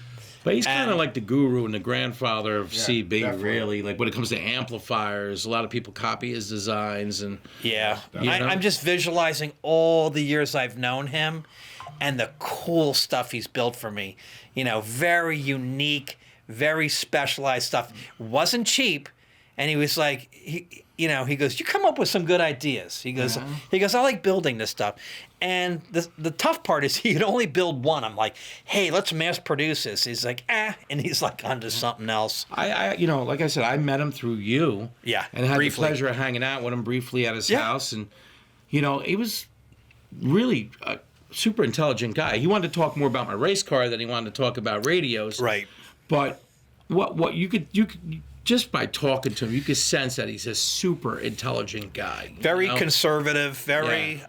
Speaker 2: But he's kind of
Speaker 1: And-
Speaker 2: like the guru and the grandfather of CB,
Speaker 3: definitely.
Speaker 2: really. Like when it comes to amplifiers, a lot of people copy his designs, and
Speaker 1: Yeah.
Speaker 2: You know?
Speaker 1: I'm just visualizing all the years I've known him and the cool stuff he's built for me. You know, very unique, very specialized stuff. Wasn't cheap. And he was like, he goes, you come up with some good ideas. He goes, I like building this stuff. And the tough part is he could only build one. I'm like, hey, let's mass produce this. He's like, and he's like onto something else.
Speaker 2: I like I said, I met him through you.
Speaker 1: Yeah,
Speaker 2: And had
Speaker 1: briefly.
Speaker 2: the pleasure of hanging out with him briefly at his
Speaker 1: Yeah.
Speaker 2: house. And, he was really a super intelligent guy. He wanted to talk more about my race car than he wanted to talk about radios.
Speaker 1: Right.
Speaker 2: But what you could just by talking to him, you could sense that he's a super intelligent guy.
Speaker 1: Very
Speaker 2: you know?
Speaker 1: conservative, very,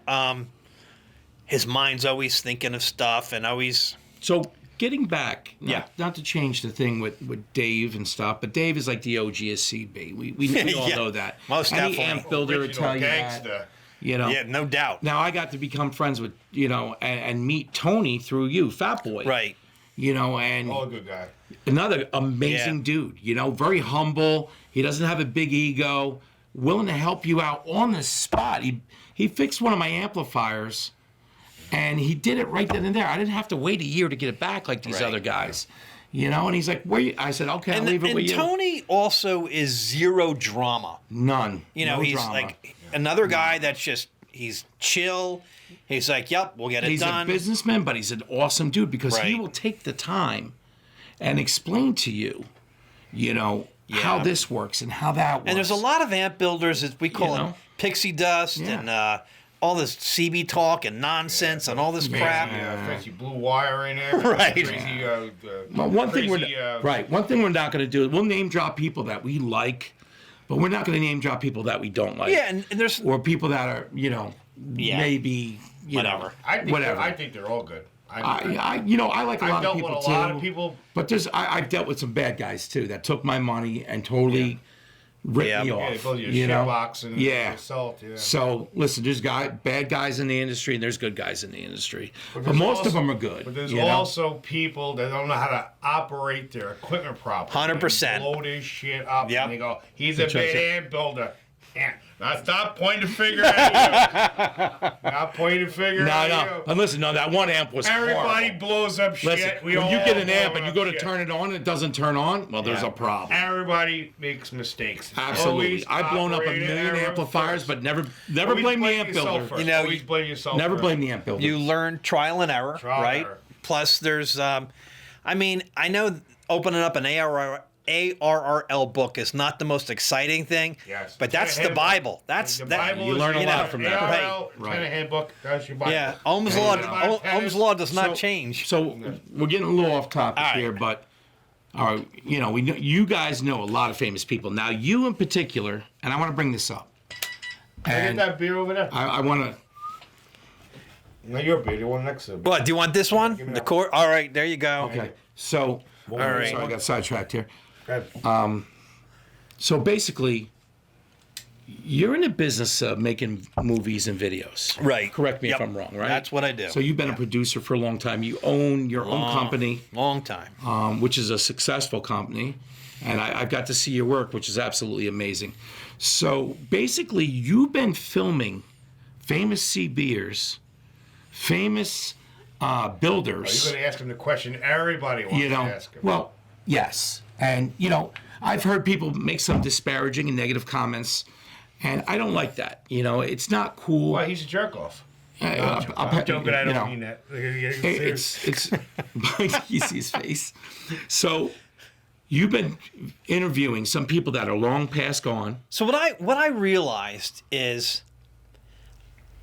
Speaker 1: his mind's always thinking of stuff and always,
Speaker 2: So getting back,
Speaker 1: Yeah.
Speaker 2: not to change the thing with Dave and stuff, but Dave is like the OG of CB. We all
Speaker 1: Yeah,
Speaker 2: know that.
Speaker 1: most
Speaker 2: Any
Speaker 1: definitely.
Speaker 2: amp builder would
Speaker 3: Original
Speaker 2: tell you
Speaker 3: gangster.
Speaker 2: that.
Speaker 1: yeah, no doubt.
Speaker 2: Now I got to become friends with and meet Tony through you, Fat Boy.
Speaker 1: Right.
Speaker 2: And
Speaker 3: Oh, good guy.
Speaker 2: another amazing
Speaker 1: Yeah.
Speaker 2: dude. Very humble. He doesn't have a big ego. Willing to help you out on the spot. He fixed one of my amplifiers, and he did it right then and there. I didn't have to wait a year to get it back like these
Speaker 1: Right.
Speaker 2: other guys. And he's like, "Where you?" I said, "Okay, I'll
Speaker 1: And,
Speaker 2: leave it
Speaker 1: and
Speaker 2: with you."
Speaker 1: Tony also is zero drama.
Speaker 2: None.
Speaker 1: No, he's
Speaker 2: drama.
Speaker 1: like another guy that's just, he's chill. He's like, yep, we'll get it
Speaker 2: He's
Speaker 1: done.
Speaker 2: a businessman, but he's an awesome dude because he
Speaker 1: Right.
Speaker 2: will take the time and explain to you, how
Speaker 1: Yeah.
Speaker 2: this works and how that works.
Speaker 1: And there's a lot of amp builders, as we call
Speaker 2: You
Speaker 1: it,
Speaker 2: know?
Speaker 1: pixie dust
Speaker 2: Yeah.
Speaker 1: and all this CB talk and nonsense and all this crap.
Speaker 3: Fancy blue wire in there.
Speaker 1: Right.
Speaker 3: Crazy,
Speaker 2: Well, one thing
Speaker 3: crazy,
Speaker 2: one thing we're not going to do is we'll name drop people that we like, but we're not going to name drop people that we don't like.
Speaker 1: Yeah, and there's
Speaker 2: Or people that are,
Speaker 1: Yeah.
Speaker 2: maybe,
Speaker 1: Whatever.
Speaker 2: whatever.
Speaker 3: I think they're all good.
Speaker 2: I like a
Speaker 3: I've
Speaker 2: lot of
Speaker 3: dealt
Speaker 2: people
Speaker 3: with a
Speaker 2: too.
Speaker 3: lot of people.
Speaker 2: But I've dealt with some bad guys too that took my money and totally ripped
Speaker 1: Yeah.
Speaker 2: me
Speaker 1: Yeah,
Speaker 2: off.
Speaker 3: Yeah, they build you a
Speaker 2: you
Speaker 3: shit
Speaker 2: know?
Speaker 3: box and
Speaker 2: Yeah.
Speaker 3: salt. Yeah.
Speaker 2: So listen, there's bad guys in the industry, and there's good guys in the industry. But
Speaker 3: there's
Speaker 2: most of
Speaker 3: also-
Speaker 2: them are good.
Speaker 3: But there's
Speaker 2: you know?
Speaker 3: also people that don't know how to operate their equipment properly.
Speaker 1: 100%.
Speaker 3: They blow this shit up.
Speaker 1: Yep.
Speaker 3: And they go, he's a
Speaker 2: That's right.
Speaker 3: bad amp builder. Yeah. Now stop pointing the finger at you. Not pointing the finger
Speaker 2: No,
Speaker 3: at
Speaker 2: no.
Speaker 3: you.
Speaker 2: And listen, no, that one amp was
Speaker 3: Everybody
Speaker 2: horrible.
Speaker 3: blows up shit.
Speaker 2: Listen,
Speaker 3: We
Speaker 2: when you
Speaker 3: all
Speaker 2: get an
Speaker 3: blow
Speaker 2: amp and you
Speaker 3: up
Speaker 2: go to
Speaker 3: shit.
Speaker 2: turn it on and it doesn't turn on, well, there's
Speaker 3: Yeah.
Speaker 2: a problem.
Speaker 3: Everybody makes mistakes.
Speaker 2: Absolutely.
Speaker 3: Always
Speaker 2: I've blown up a
Speaker 3: operate
Speaker 2: million
Speaker 3: error
Speaker 2: amplifiers,
Speaker 3: first.
Speaker 2: but never
Speaker 3: Always
Speaker 2: blame the amp
Speaker 3: yourself
Speaker 2: builder.
Speaker 3: first.
Speaker 1: You know,
Speaker 3: Always blame yourself.
Speaker 2: Never
Speaker 3: first.
Speaker 2: blame the amp builder.
Speaker 1: you learn trial and error,
Speaker 3: Trial and
Speaker 1: right?
Speaker 3: error.
Speaker 1: Plus, there's, I know opening up an ARRL book is not the most exciting thing,
Speaker 3: Yes.
Speaker 1: but that's the
Speaker 3: Handbook.
Speaker 1: Bible. That's
Speaker 3: The
Speaker 1: that.
Speaker 3: Bible
Speaker 2: You
Speaker 3: is
Speaker 2: learn a
Speaker 3: your
Speaker 2: lot from that.
Speaker 3: ARL,
Speaker 2: Right.
Speaker 3: Tenant handbook. That's your Bible.
Speaker 1: Yeah, Ohm's law.
Speaker 3: Yeah.
Speaker 1: Ohm's law does not
Speaker 2: So-
Speaker 1: change.
Speaker 2: So we're getting a little off topic
Speaker 1: All right.
Speaker 2: here, but all right, we know you guys know a lot of famous people. Now, you in particular, and I want to bring this up.
Speaker 3: Can I
Speaker 2: And
Speaker 3: get that beer over there?
Speaker 2: I want to.
Speaker 3: No, your beer. The one next to it.
Speaker 1: What? Do you want this one?
Speaker 3: Give me
Speaker 1: The
Speaker 3: that.
Speaker 1: core. All right, there you go.
Speaker 2: Okay, so
Speaker 3: All
Speaker 1: right.
Speaker 2: sorry, I got sidetracked here.
Speaker 3: Okay.
Speaker 2: So basically, you're in the business of making movies and videos.
Speaker 1: Right.
Speaker 2: Correct me
Speaker 1: Yep.
Speaker 2: if I'm wrong, right?
Speaker 1: That's what I do.
Speaker 2: So you've been a producer for a long time. You own your own company,
Speaker 1: Long time.
Speaker 2: which is a successful company. And I've got to see your work, which is absolutely amazing. So basically, you've been filming famous CBers, famous builders.
Speaker 3: You're going to ask him the question everybody wants
Speaker 2: You know,
Speaker 3: to ask him.
Speaker 2: well, yes. And, you know, I've heard people make some disparaging and negative comments, and I don't like that. You know, it's not cool.
Speaker 3: Why, he's a jerk off.
Speaker 2: I'm
Speaker 3: joking, I don't
Speaker 2: you know,
Speaker 3: mean that.
Speaker 2: It's you see his face. So you've been interviewing some people that are long past gone.
Speaker 1: So what I realized is,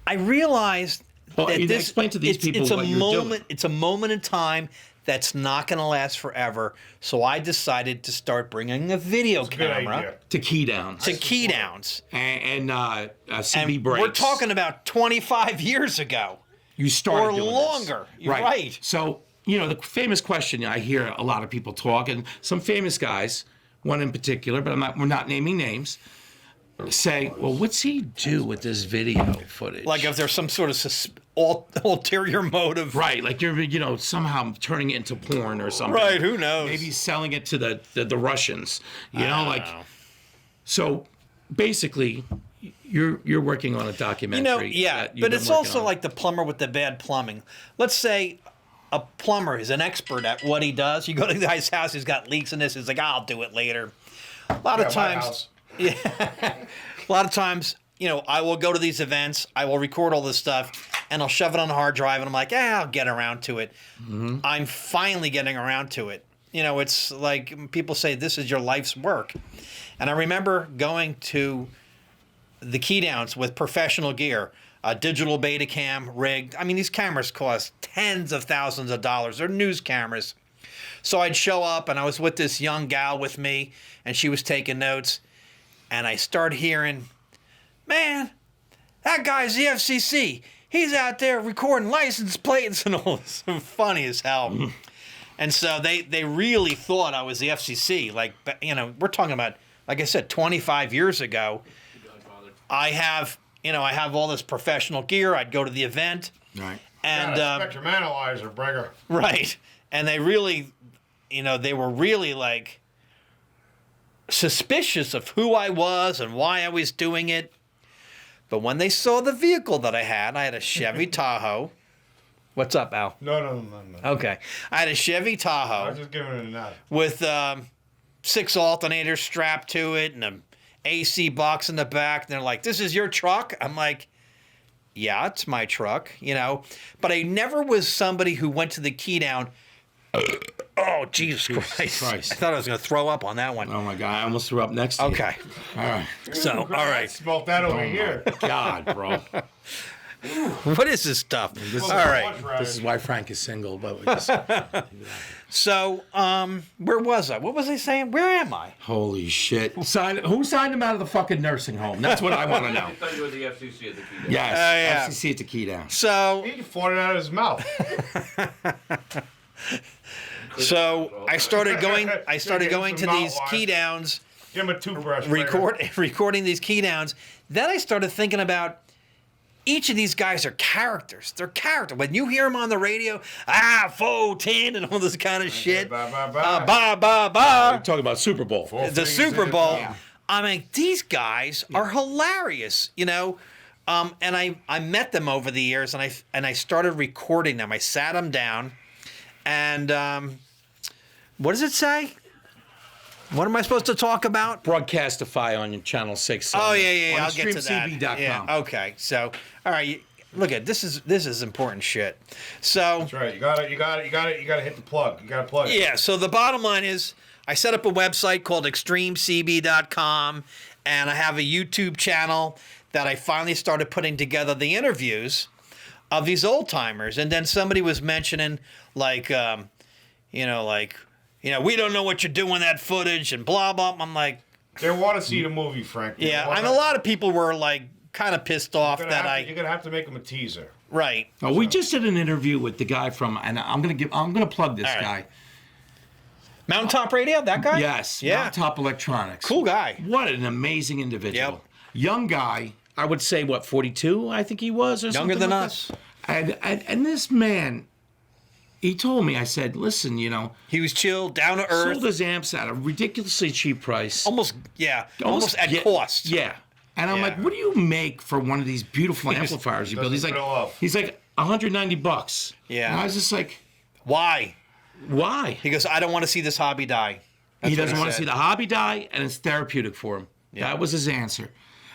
Speaker 2: Well,
Speaker 1: that this
Speaker 2: explain to these people
Speaker 1: it's a
Speaker 2: what you're
Speaker 1: moment.
Speaker 2: doing.
Speaker 1: It's a moment in time that's not going to last forever. So I decided to start bringing a video
Speaker 3: Good
Speaker 1: camera
Speaker 3: idea.
Speaker 2: To key downs
Speaker 1: to key downs.
Speaker 2: and CB
Speaker 1: And
Speaker 2: brakes.
Speaker 1: we're talking about 25 years ago.
Speaker 2: you started
Speaker 1: or
Speaker 2: doing this.
Speaker 1: longer. You're right.
Speaker 2: So you know the famous question I hear a lot of people talk, and some famous guys, one in particular, but we're not naming names, say, "Well, what's he do with this video footage?"
Speaker 1: Like if there's some sort of ulterior motive.
Speaker 2: right, like you're somehow turning it into porn or something.
Speaker 1: Right, who knows?
Speaker 2: Maybe selling it to the Russians. You know, like
Speaker 1: know.
Speaker 2: so. Basically, you're working on a documentary.
Speaker 1: Yeah,
Speaker 2: that you've
Speaker 1: but
Speaker 2: been
Speaker 1: it's
Speaker 2: working
Speaker 1: also
Speaker 2: on.
Speaker 1: like the plumber with the bad plumbing. Let's say a plumber is an expert at what he does. You go to the guy's house, he's got leaks in this. He's like, I'll do it later. A lot of times, a lot of times, I will go to these events, I will record all this stuff, and I'll shove it on a hard drive, and I'm like, I'll get around to it. Mm-hmm. I'm finally getting around to it. It's like people say, this is your life's work. And I remember going to the key downs with professional gear, a digital Betacam rigged. I mean, these cameras cost tens of thousands of dollars. They're news cameras. So I'd show up, and I was with this young gal with me, and she was taking notes. And I start hearing, man, that guy's the FCC. He's out there recording license plates and all this. Funny as hell. And so they really thought I was the FCC. Like, we're talking about, like I said, 25 years ago. I have all this professional gear. I'd go to the event.
Speaker 2: right.
Speaker 1: And
Speaker 3: spectrum analyzer, Breger.
Speaker 1: right. And they really, they were really like suspicious of who I was and why I was doing it. But when they saw the vehicle that I had a Chevy Tahoe. What's up, Al?
Speaker 3: No.
Speaker 1: Okay. I had a Chevy
Speaker 3: I
Speaker 1: Tahoe
Speaker 3: was just giving it a nod.
Speaker 1: with 6 alternators strapped to it and an AC box in the back. And they're like, this is your truck? I'm like, yeah, it's my truck, But I never was somebody who went to the key down. Oh, Jesus Christ. I thought I was going to throw up on that one.
Speaker 2: Oh my God! I almost threw up next to you.
Speaker 1: Okay.
Speaker 2: All right.
Speaker 1: So, all right.
Speaker 3: Smoked that over here.
Speaker 2: God, bro.
Speaker 1: What is this stuff? All right.
Speaker 2: This is why Frank is single. But we just,
Speaker 1: So, where was I? What was I saying? Where am I?
Speaker 2: holy shit! Who signed him out of the fucking nursing home? That's what I want to know.
Speaker 4: I thought you were the FCC at the key.
Speaker 2: Yes,
Speaker 1: yeah.
Speaker 2: FCC at the key down.
Speaker 1: So,
Speaker 3: He fought it out of his mouth.
Speaker 1: I started going. I started
Speaker 3: Give him
Speaker 1: going to
Speaker 3: some
Speaker 1: these
Speaker 3: mouthwash.
Speaker 1: key downs,
Speaker 3: Give him a toothbrush. Breger.
Speaker 1: recording these key downs. Then I started thinking about each of these guys are characters. They're characters. When you hear them on the radio, 410 and all this kind of shit.
Speaker 3: Ba, ba, ba.
Speaker 1: Ba ba ba.
Speaker 2: We're talking about Super Bowl.
Speaker 1: The Super Bowl. I mean, these guys are hilarious, And I met them over the years, and I started recording them. I sat them down, and what does it say? What am I supposed to talk about?
Speaker 2: Broadcastify on your Channel 6.
Speaker 1: Oh yeah.
Speaker 2: On
Speaker 1: I'll get to that.
Speaker 2: extremecb.com.
Speaker 1: Yeah. Okay. So, all right. Look at this is important shit. So.
Speaker 3: That's right. You got to hit the plug. You got to plug it.
Speaker 1: Yeah, so the bottom line is I set up a website called extremecb.com, and I have a YouTube channel that I finally started putting together the interviews of these old timers. And then somebody was mentioning like, we don't know what you're doing that footage and blah, blah. I'm like,
Speaker 3: They want to see the movie, Frank.
Speaker 1: yeah. I mean, a lot of people were like kind of pissed off
Speaker 3: You're
Speaker 1: that
Speaker 3: going to have to make him a teaser.
Speaker 1: right.
Speaker 2: Oh, we just did an interview with the guy from, and I'm gonna plug this
Speaker 1: All right.
Speaker 2: guy.
Speaker 1: Mountaintop Radio, that guy?
Speaker 2: Yes,
Speaker 1: Yeah.
Speaker 2: Top Electronics.
Speaker 1: Cool guy.
Speaker 2: What an amazing individual.
Speaker 1: Yep.
Speaker 2: Young guy. I would say 42. I think he was, or
Speaker 1: Younger
Speaker 2: something
Speaker 1: than
Speaker 2: like
Speaker 1: us.
Speaker 2: that. And this man, he told me. I said, listen,
Speaker 1: He was chill, down to earth.
Speaker 2: sold his amps at a ridiculously cheap price.
Speaker 1: Almost at cost.
Speaker 2: Yeah. And I'm
Speaker 1: Yeah.
Speaker 2: like, what do you make for one of these beautiful amplifiers you build?
Speaker 3: doesn't fill up.
Speaker 2: He's like $190.
Speaker 1: Yeah.
Speaker 2: And I was just like,
Speaker 1: Why?
Speaker 2: why?
Speaker 1: He goes, I don't want to see this hobby die.
Speaker 2: He doesn't
Speaker 1: he
Speaker 2: want to
Speaker 1: said.
Speaker 2: see the hobby die, and it's therapeutic for him.
Speaker 1: Yeah.
Speaker 2: That was his answer.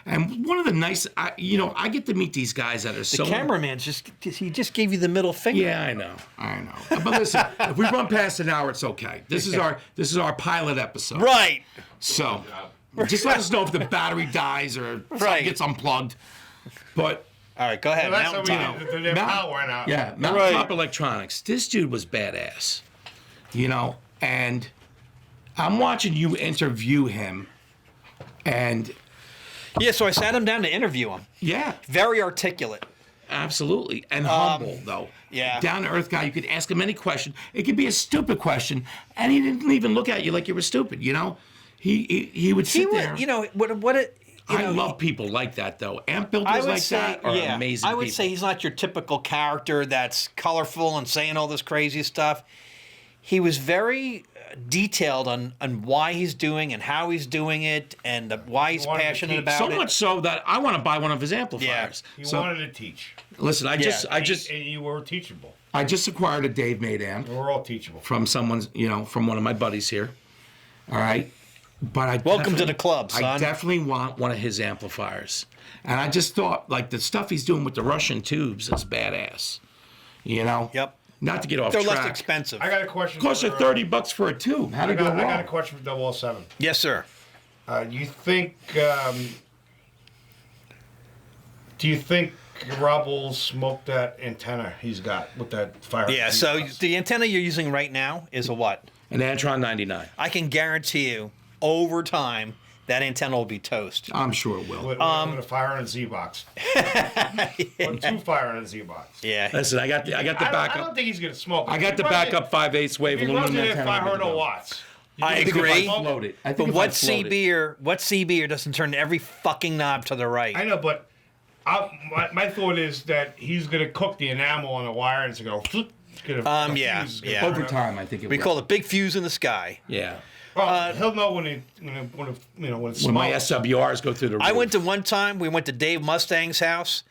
Speaker 2: And one of the nice, I get to meet these guys that are
Speaker 1: The
Speaker 2: so.
Speaker 1: cameraman he just gave you the middle finger.
Speaker 2: Yeah, I know. But listen, if we run past an hour, it's okay. This is our pilot episode.
Speaker 1: Right.
Speaker 2: So just let us know if the battery dies or something
Speaker 1: Right.
Speaker 2: gets unplugged. But
Speaker 1: All right, go ahead.
Speaker 3: Well, that's
Speaker 1: Mountain
Speaker 3: how
Speaker 1: Top.
Speaker 3: we did. Their power went out.
Speaker 2: yeah, Mountaintop Electronics. This dude was badass. And I'm watching you interview him, and
Speaker 1: Yeah, so I sat him down to interview him.
Speaker 2: yeah,
Speaker 1: Very articulate.
Speaker 2: absolutely, and humble though.
Speaker 1: yeah.
Speaker 2: down to earth guy. You could ask him any question. It could be a stupid question, and he didn't even look at you like you were stupid. He would sit there. I love people like that though. Amp builders like that are amazing.
Speaker 1: I would
Speaker 2: people.
Speaker 1: say he's not your typical character that's colorful and saying all this crazy stuff. He was very detailed on why he's doing and how he's doing it and why he's
Speaker 3: wanted to
Speaker 1: passionate
Speaker 3: teach.
Speaker 1: about
Speaker 2: so
Speaker 1: it.
Speaker 2: much so that I want to buy one of his amplifiers.
Speaker 3: He
Speaker 2: So
Speaker 3: wanted to teach.
Speaker 2: listen, I just
Speaker 3: And you were teachable.
Speaker 2: I just acquired a Dave made amp
Speaker 3: We're all teachable.
Speaker 2: from someone's, from one of my buddies here. All right. But I
Speaker 1: Welcome to
Speaker 2: definitely-
Speaker 1: the club,
Speaker 2: I
Speaker 1: son.
Speaker 2: definitely want one of his amplifiers. And I just thought, like, the stuff he's doing with the Russian tubes is badass.
Speaker 1: Yep.
Speaker 2: Not to get off
Speaker 1: They're
Speaker 2: track.
Speaker 1: less expensive.
Speaker 3: I got a question.
Speaker 2: Cost you
Speaker 3: for,
Speaker 2: $30 for a tube. How'd it go
Speaker 3: I got a
Speaker 2: wrong?
Speaker 3: question for 007.
Speaker 1: Yes, sir.
Speaker 3: You think? Do you think Rob will smoke that antenna he's got with that fire?
Speaker 1: Yeah, so the antenna you're using right now is a what?
Speaker 2: An Antron 99.
Speaker 1: I can guarantee you, over time, that antenna will be toast.
Speaker 2: I'm sure it will.
Speaker 3: with a fire and a Z box. Or two fire and a Z box.
Speaker 1: Yeah.
Speaker 2: Listen, I got the
Speaker 3: I
Speaker 2: backup.
Speaker 3: don't think he's gonna smoke.
Speaker 2: I got the backup 5/8 wave
Speaker 3: He runs
Speaker 2: aluminum
Speaker 3: it at
Speaker 2: antenna.
Speaker 3: 500 watts. You
Speaker 1: I
Speaker 3: think if
Speaker 1: agree.
Speaker 3: smoke-
Speaker 2: Float it. I think
Speaker 1: But
Speaker 2: if I
Speaker 1: what
Speaker 2: float it-
Speaker 1: CBer doesn't turn every fucking knob to the right?
Speaker 3: I know, but my thought is that he's gonna cook the enamel on the wire and it's gonna go.
Speaker 1: Yeah.
Speaker 2: Over time, I think it
Speaker 1: We
Speaker 2: will.
Speaker 1: call it big fuse in the sky.
Speaker 2: Yeah.
Speaker 3: Well, he'll know when it's
Speaker 2: When my
Speaker 3: small.
Speaker 2: SWRs go through the roof.
Speaker 1: I went to one time, we went to Dave Mustang's house,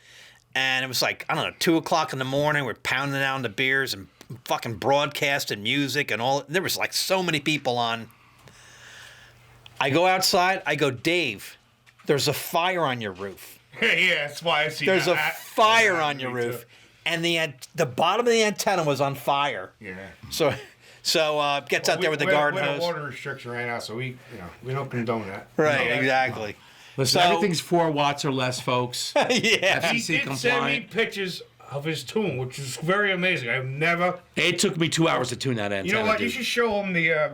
Speaker 1: and it was like, I don't know, 2 o'clock in the morning. We're pounding down the beers and fucking broadcasting music and all. There was like so many people on. I go outside, I go, Dave, there's a fire on your roof.
Speaker 3: Yeah, that's why I see.
Speaker 1: There's a
Speaker 3: that.
Speaker 1: fire
Speaker 3: Yeah,
Speaker 1: on your
Speaker 3: me too.
Speaker 1: roof. And the bottom of the antenna was on fire.
Speaker 3: Yeah.
Speaker 1: So gets out there with the garden
Speaker 3: We're
Speaker 1: hose.
Speaker 3: a water restriction right now, so we don't condone that.
Speaker 1: Right,
Speaker 3: No,
Speaker 1: exactly.
Speaker 2: Listen,
Speaker 1: So-
Speaker 2: everything's 4 watts or less, folks.
Speaker 1: Yeah.
Speaker 3: He
Speaker 2: FCC
Speaker 3: did send me
Speaker 2: compliant.
Speaker 3: pictures of his tune, which is very amazing. I've never.
Speaker 2: It took me 2 hours to tune that antenna.
Speaker 3: You know what? You
Speaker 2: dude.
Speaker 3: should show him the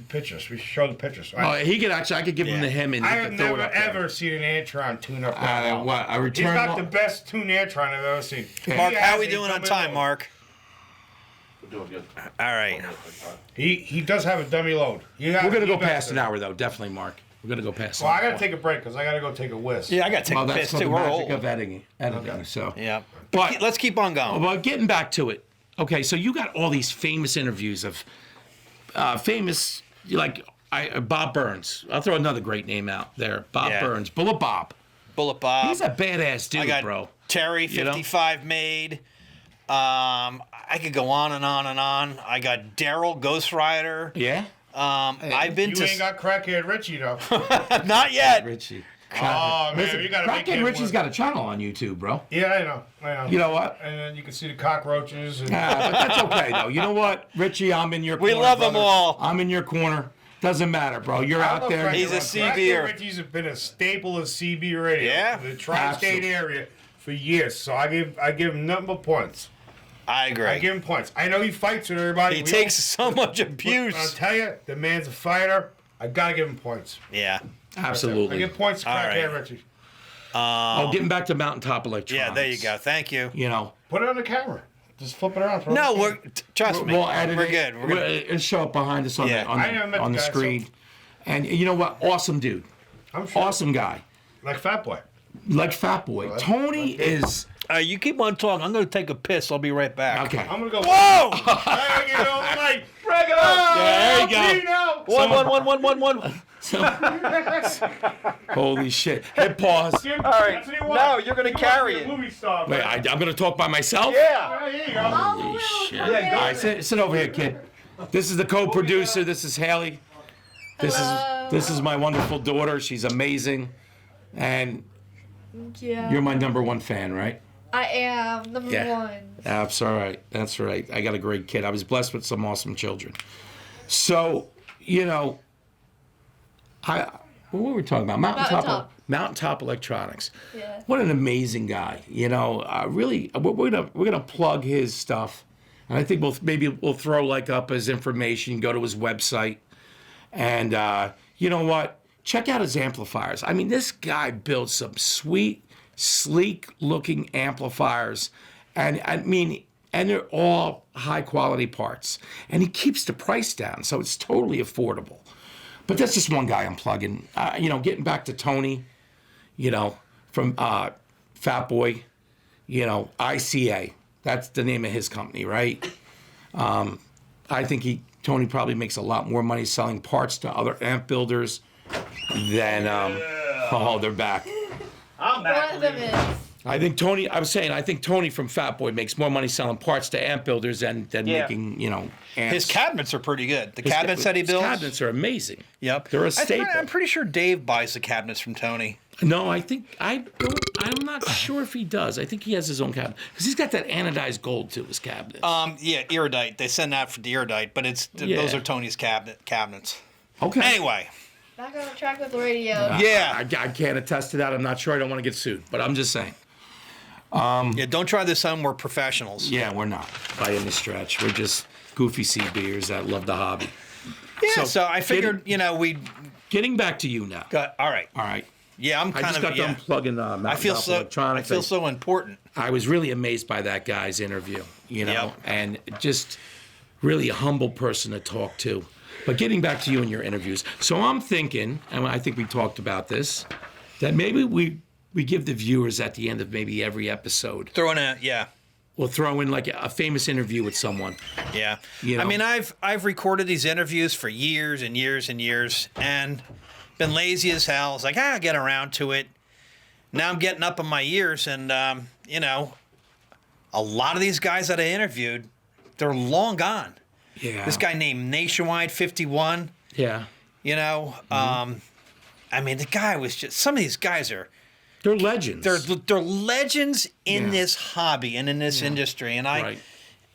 Speaker 3: pictures. We should show the pictures.
Speaker 2: Oh, he could actually. I could give him
Speaker 1: Yeah.
Speaker 2: to him, and
Speaker 3: I
Speaker 2: he
Speaker 3: have
Speaker 2: could throw it
Speaker 3: never
Speaker 2: up there.
Speaker 3: ever seen an Antron tune up that well.
Speaker 2: What? A
Speaker 3: He's
Speaker 2: return.
Speaker 3: got the best tune Antron I've ever seen.
Speaker 1: Mark,
Speaker 3: He
Speaker 1: how
Speaker 3: has
Speaker 1: are we
Speaker 3: a
Speaker 1: doing on
Speaker 3: dummy
Speaker 1: time,
Speaker 3: load.
Speaker 1: Mark?
Speaker 4: We're doing good.
Speaker 1: All right.
Speaker 3: He does have a dummy load.
Speaker 2: We're gonna go past an hour, though. Definitely, Mark. We're gonna go past.
Speaker 3: Well,
Speaker 2: an
Speaker 3: I
Speaker 2: hour.
Speaker 3: gotta take a break because I gotta go take a whiz.
Speaker 1: Yeah, I got to take
Speaker 2: Well,
Speaker 1: a
Speaker 2: that's
Speaker 1: piss
Speaker 2: for the
Speaker 1: too. We're
Speaker 2: magic
Speaker 1: old.
Speaker 2: of editing.
Speaker 3: Okay.
Speaker 2: So.
Speaker 1: Yeah.
Speaker 2: But-
Speaker 1: Let's keep on going.
Speaker 2: Well, getting back to it. Okay, so you got all these famous interviews of Bob Burns. I'll throw another great name out there. Bob
Speaker 1: Yeah.
Speaker 2: Burns, Bullet Bob.
Speaker 1: Bullet Bob.
Speaker 2: He's a badass dude,
Speaker 1: I got
Speaker 2: bro.
Speaker 1: Terry,
Speaker 2: You know?
Speaker 1: 55 made. I could go on and on and on. I got Daryl, Ghost Rider.
Speaker 2: Yeah.
Speaker 1: I've been
Speaker 3: You ain't got crackhead Richie though.
Speaker 1: not yet.
Speaker 2: Richie.
Speaker 3: Oh man, you gotta make
Speaker 2: Crackhead
Speaker 3: him
Speaker 2: Richie's
Speaker 3: work.
Speaker 2: got a channel on YouTube, bro.
Speaker 3: Yeah, I know.
Speaker 2: You know what?
Speaker 3: And then you can see the cockroaches. And
Speaker 2: But that's okay, though. You know what, Richie? I'm in your corner.
Speaker 1: We love 'em
Speaker 2: brother.
Speaker 1: all.
Speaker 2: I'm in your corner. Doesn't matter, bro. You're out there.
Speaker 1: He's a CBer.
Speaker 3: Richie's been a staple of CB radio.
Speaker 1: Yeah,
Speaker 3: The tri-state
Speaker 2: absolutely.
Speaker 3: area for years. So I give him nothing but points.
Speaker 1: I agree.
Speaker 3: I give him points. I know he fights with everybody.
Speaker 1: He
Speaker 3: We
Speaker 1: takes
Speaker 3: don't-
Speaker 1: so much
Speaker 3: I'll
Speaker 1: abuse.
Speaker 3: tell you, the man's a fighter. I gotta give him points.
Speaker 1: Yeah.
Speaker 3: I
Speaker 2: Absolutely.
Speaker 3: give points to
Speaker 1: All
Speaker 3: crackhead
Speaker 1: right.
Speaker 3: Richie.
Speaker 2: Getting back to Mountaintop Electronics.
Speaker 1: Yeah, there you go. Thank you.
Speaker 2: You know,
Speaker 3: Put it on the camera. Just flip it around.
Speaker 1: No, trust me.
Speaker 2: we'll edit
Speaker 1: We're
Speaker 2: it.
Speaker 1: good. We're good.
Speaker 2: It'll show up behind us on
Speaker 1: Yeah.
Speaker 2: the on
Speaker 3: I never
Speaker 2: the,
Speaker 3: met
Speaker 2: on
Speaker 3: the
Speaker 2: the
Speaker 3: guy,
Speaker 2: screen. And you know what? Awesome dude.
Speaker 3: I'm sure.
Speaker 2: Awesome guy.
Speaker 3: Like Fat Boy.
Speaker 2: Like Fat Boy.
Speaker 3: Well,
Speaker 2: Tony is
Speaker 1: You keep on talking. I'm going to take a piss. I'll be right back.
Speaker 2: okay.
Speaker 3: I'm gonna go.
Speaker 1: Whoa!
Speaker 3: Hey, you know, like, break it up.
Speaker 2: there you go.
Speaker 3: You know.
Speaker 1: One.
Speaker 2: Holy shit. Hit pause.
Speaker 3: All
Speaker 1: right. No, you're gonna carry it.
Speaker 3: Movie star.
Speaker 2: Wait,
Speaker 3: man.
Speaker 2: I'm gonna talk by myself.
Speaker 1: Yeah.
Speaker 3: Here you go.
Speaker 2: Shit. All right, sit over here, kid. This is the co-producer. This is Haley. This is my wonderful daughter. She's amazing, and
Speaker 5: Yeah.
Speaker 2: you're my number one fan, right?
Speaker 5: I am number
Speaker 2: Yeah.
Speaker 5: one.
Speaker 2: That's all right. That's right. I got a great kid. I was blessed with some awesome children. So, what were we talking about? Mountaintop Electronics.
Speaker 5: Yeah.
Speaker 2: What an amazing guy. Really, we're gonna plug his stuff, and I think we'll throw up his information. Go to his website, and you know what? Check out his amplifiers. I mean, this guy built some sweet, sleek-looking amplifiers, and they're all high-quality parts, and he keeps the price down, so it's totally affordable. But that's just one guy I'm plugging. Getting back to Tony, from Fat Boy, ICA. That's the name of his company, right? I think Tony probably makes a lot more money selling parts to other amp builders than they're back.
Speaker 4: I'm
Speaker 5: One
Speaker 4: back.
Speaker 5: of them is.
Speaker 2: I think Tony from Fat Boy makes more money selling parts to amp builders than
Speaker 1: Yeah.
Speaker 2: making, amps.
Speaker 1: His cabinets are pretty good. The cabinets that he
Speaker 2: His
Speaker 1: builds.
Speaker 2: cabinets are amazing.
Speaker 1: Yep.
Speaker 2: They're a staple.
Speaker 1: I'm pretty sure Dave buys the cabinets from Tony.
Speaker 2: No, I'm not sure if he does. I think he has his own cabinet because he's got that anodized gold to his cabinets.
Speaker 1: Yeah, Iridite. They send that for the Iridite, but those are Tony's cabinets.
Speaker 2: Okay.
Speaker 1: Anyway,
Speaker 5: Back on track with the radio.
Speaker 1: yeah.
Speaker 2: I can't attest to that. I'm not sure. I don't want to get sued, but I'm just saying.
Speaker 1: Yeah, don't try this on. We're professionals.
Speaker 2: Yeah, we're not by any stretch. We're just goofy sea beers that love the hobby.
Speaker 1: Yeah, so I figured, we'd
Speaker 2: Getting back to you now.
Speaker 1: got, all right.
Speaker 2: All right.
Speaker 1: Yeah, I'm
Speaker 2: I
Speaker 1: kind
Speaker 2: just
Speaker 1: of,
Speaker 2: got done plugging
Speaker 1: I feel
Speaker 2: Mountaintop
Speaker 1: so, I
Speaker 2: Electronics.
Speaker 1: feel so important.
Speaker 2: I was really amazed by that guy's interview,
Speaker 1: Yep.
Speaker 2: and just really a humble person to talk to. But getting back to you and your interviews. So I'm thinking, and I think we talked about this, that maybe we give the viewers at the end of maybe every episode, we'll throw in like a famous interview with someone.
Speaker 1: Yeah.
Speaker 2: You know?
Speaker 1: I mean, I've recorded these interviews for years and years and years and been lazy as hell. It's like, I'll get around to it. Now I'm getting up in my years and, a lot of these guys that I interviewed, they're long gone.
Speaker 2: Yeah.
Speaker 1: This guy named Nationwide 51,
Speaker 2: Yeah.
Speaker 1: I mean, the guy was just, some of these guys are,
Speaker 2: They're legends.
Speaker 1: they're legends in
Speaker 2: Yeah.
Speaker 1: this hobby and in this industry. And
Speaker 2: Right.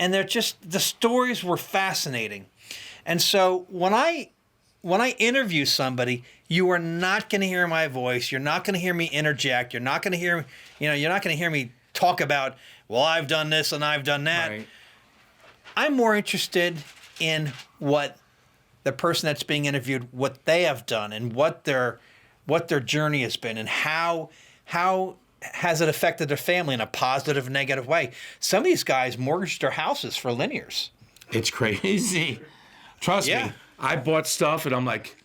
Speaker 1: and they're just, the stories were fascinating. And so when I interview somebody, you are not going to hear my voice. You're not going to hear me interject. You're not going to hear, you're not going to hear me talk about, well, I've done this and I've done that.
Speaker 2: Right.
Speaker 1: I'm more interested in what the person that's being interviewed, what they have done and what their journey has been and how has it affected their family in a positive, negative way. Some of these guys mortgaged their houses for linears.
Speaker 2: It's crazy. Trust
Speaker 1: Yeah.
Speaker 2: me. I bought stuff and I'm like,